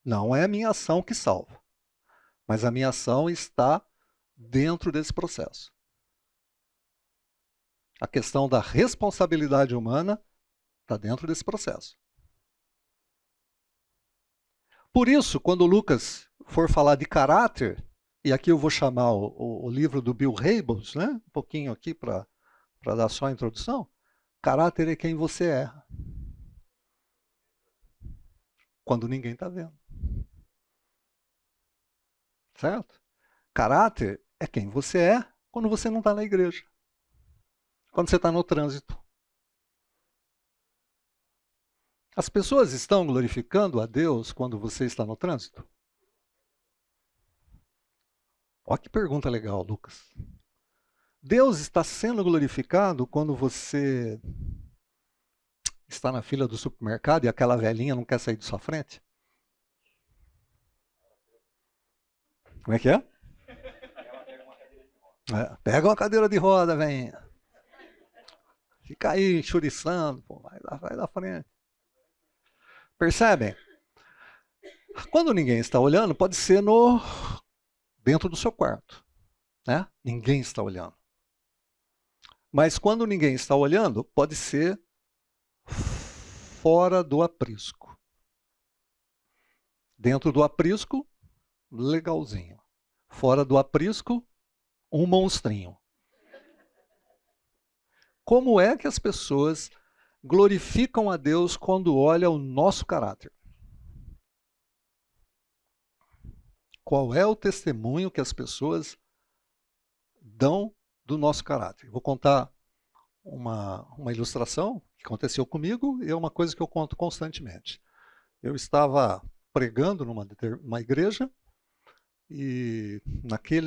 Não é a minha ação que salva, mas a minha ação está dentro desse processo. A questão da responsabilidade humana está dentro desse processo. Por isso, quando Lucas for falar de caráter, e aqui eu vou chamar o livro do Bill Hybels, né? Um pouquinho aqui para dar só a introdução. Caráter é quem você é. Quando ninguém está vendo. Certo? Caráter é quem você é quando você não está na igreja. Quando você está no trânsito. As pessoas estão glorificando a Deus quando você está no trânsito? Olha que pergunta legal, Lucas. Deus está sendo glorificado quando você está na fila do supermercado e aquela velhinha não quer sair de sua frente? Como é que é? Pega uma cadeira de roda, velhinha. Fica aí churiçando, pô, vai da frente. Percebem? Quando ninguém está olhando, pode ser dentro do seu quarto. Né? Ninguém está olhando. Mas quando ninguém está olhando, pode ser fora do aprisco. Dentro do aprisco, legalzinho. Fora do aprisco, um monstrinho. Como é que as pessoas glorificam a Deus quando olham o nosso caráter? Qual é o testemunho que as pessoas dão do nosso caráter? Vou contar uma ilustração que aconteceu comigo e é uma coisa que eu conto constantemente. Eu estava pregando numa igreja e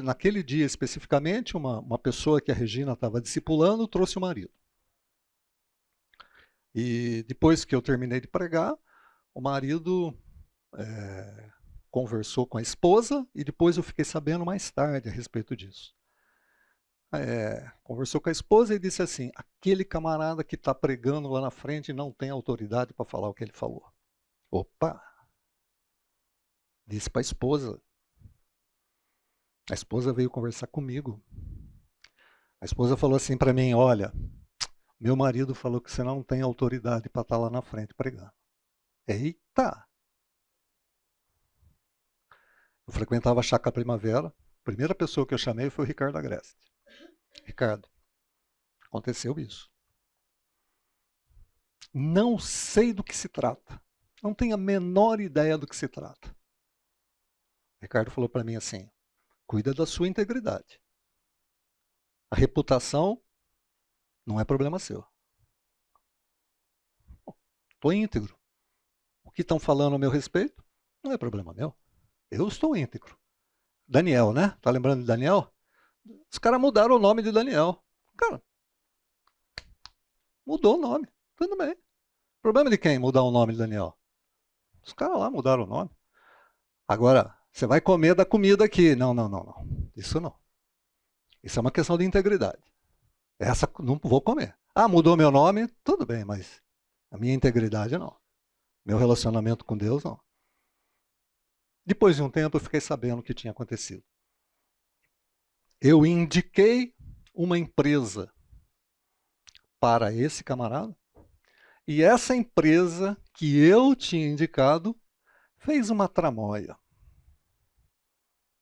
naquele dia especificamente uma pessoa que a Regina estava discipulando trouxe o marido. E depois que eu terminei de pregar, o marido conversou com a esposa e depois eu fiquei sabendo mais tarde a respeito disso. Conversou com a esposa e disse assim: aquele camarada que está pregando lá na frente não tem autoridade para falar o que ele falou. Opa! Disse para a esposa. A esposa veio conversar comigo. A esposa falou assim para mim: olha, meu marido falou que você não tem autoridade para estar lá na frente pregando. Eita! Eu frequentava a Chácara Primavera. A primeira pessoa que eu chamei foi o Ricardo Agreste. Ricardo, aconteceu isso. Não sei do que se trata. Não tenho a menor ideia do que se trata. Ricardo falou para mim assim: cuida da sua integridade. A reputação não é problema seu. Estou íntegro. O que estão falando a meu respeito não é problema meu. Eu estou íntegro. Daniel, né? Tá lembrando de Daniel? Os caras mudaram o nome de Daniel. Cara, mudou o nome. Tudo bem. Problema de quem mudar o nome de Daniel? Os caras lá mudaram o nome. Agora, você vai comer da comida aqui. Não. Isso não. Isso é uma questão de integridade. Essa não vou comer. Ah, mudou meu nome? Tudo bem, mas a minha integridade não. Meu relacionamento com Deus não. Depois de um tempo eu fiquei sabendo o que tinha acontecido. Eu indiquei uma empresa para esse camarada e essa empresa que eu tinha indicado fez uma tramóia.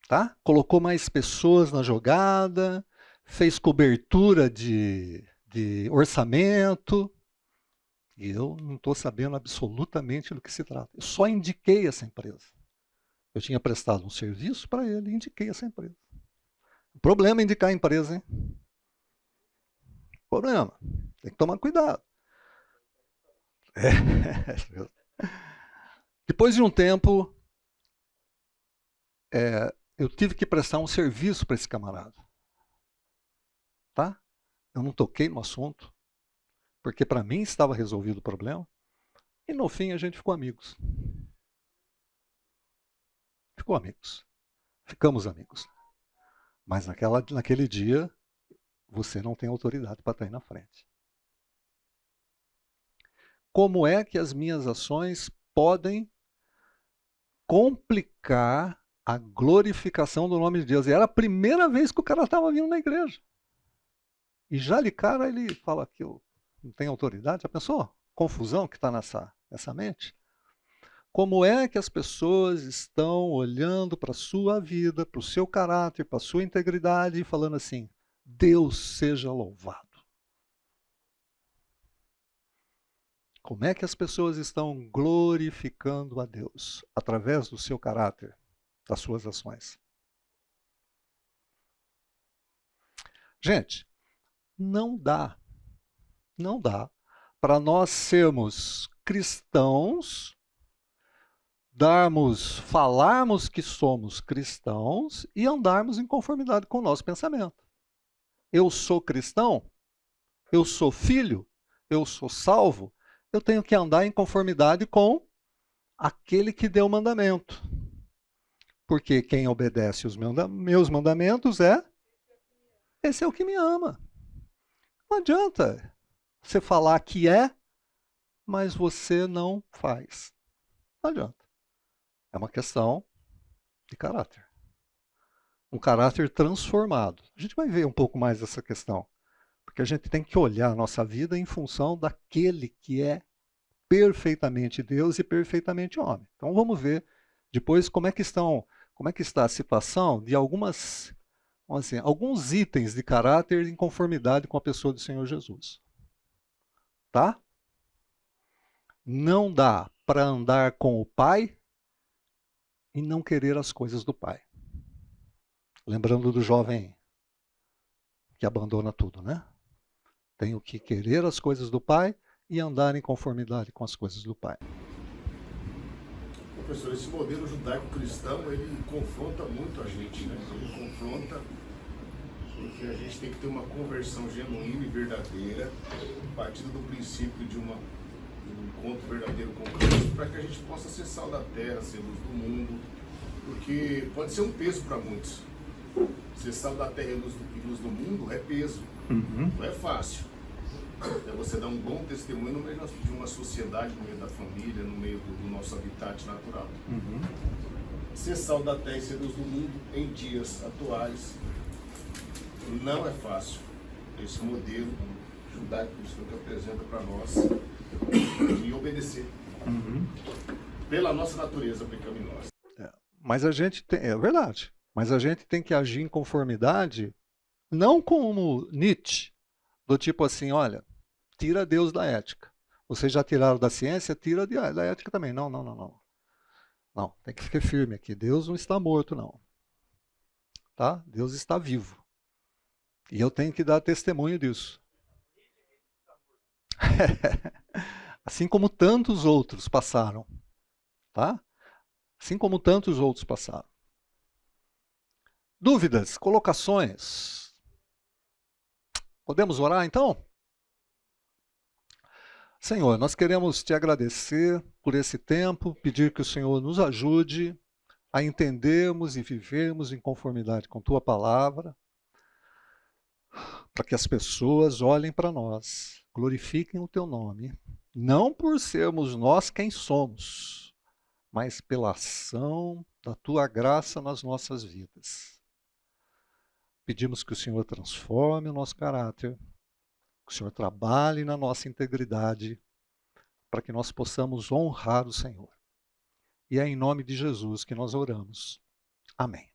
Tá? Colocou mais pessoas na jogada, fez cobertura de orçamento, E eu não estou sabendo absolutamente do que se trata. Eu só indiquei essa empresa. Eu tinha prestado um serviço para ele e indiquei essa empresa. O problema é indicar a empresa, hein? Problema. Tem que tomar cuidado. Depois de um tempo, eu tive que prestar um serviço para esse camarada. Tá? Eu não toquei no assunto, porque para mim estava resolvido o problema. E no fim a gente ficou amigos. Ficamos amigos. Mas naquele dia, você não tem autoridade para estar aí na frente. Como é que as minhas ações podem complicar a glorificação do nome de Deus? E era a primeira vez que o cara estava vindo na igreja. E já de cara ele fala que eu não tenho autoridade. Já pensou? Confusão que está nessa mente. Como é que as pessoas estão olhando para a sua vida, para o seu caráter, para a sua integridade e falando assim, Deus seja louvado. Como é que as pessoas estão glorificando a Deus através do seu caráter, das suas ações? Gente, não dá para nós sermos cristãos, falarmos que somos cristãos e andarmos em conformidade com o nosso pensamento. Eu sou cristão, eu sou filho, eu sou salvo, eu tenho que andar em conformidade com aquele que deu o mandamento. Porque quem obedece os meus mandamentos esse é o que me ama. Não adianta você falar que mas você não faz. Não adianta. É uma questão de caráter. Um caráter transformado. A gente vai ver um pouco mais dessa questão. Porque a gente tem que olhar a nossa vida em função daquele que é perfeitamente Deus e perfeitamente homem. Então vamos ver depois como é que está a situação de alguns itens de caráter em conformidade com a pessoa do Senhor Jesus. Tá? Não dá para andar com o Pai e não querer as coisas do Pai. Lembrando do jovem que abandona tudo, né? Tenho que querer as coisas do Pai e andar em conformidade com as coisas do Pai. Professor, esse modelo judaico-cristão, ele confronta muito a gente, né? Ele confronta porque a gente tem que ter uma conversão genuína e verdadeira, partindo do princípio de um encontro verdadeiro com Cristo, para que a gente possa ser sal da terra, ser luz do mundo, porque pode ser um peso para muitos. Ser sal da terra e luz do mundo é peso, não é fácil. É você dar um bom testemunho no meio de uma sociedade, no meio da família, no meio do nosso habitat natural. Ser sal da terra e ser luz do mundo em dias atuais não é fácil. Esse modelo judaico-cristão que apresenta para nós de obedecer pela nossa natureza pecaminosa. Mas a gente tem, é verdade, mas a gente tem que agir em conformidade, não como Nietzsche, do tipo assim, olha, tira Deus da ética. Vocês já tiraram da ciência, tira da ética também. Não. Não, tem que ficar firme aqui. Deus não está morto, não. Tá? Deus está vivo. E eu tenho que dar testemunho disso. Assim como tantos outros passaram. Tá? Assim como tantos outros passaram. Dúvidas, colocações? Podemos orar então? Senhor, nós queremos te agradecer por esse tempo, pedir que o Senhor nos ajude a entendermos e vivermos em conformidade com tua palavra, para que as pessoas olhem para nós, glorifiquem o teu nome, não por sermos nós quem somos, mas pela ação da tua graça nas nossas vidas. Pedimos que o Senhor transforme o nosso caráter, que o Senhor trabalhe na nossa integridade, para que nós possamos honrar o Senhor. E é em nome de Jesus que nós oramos. Amém.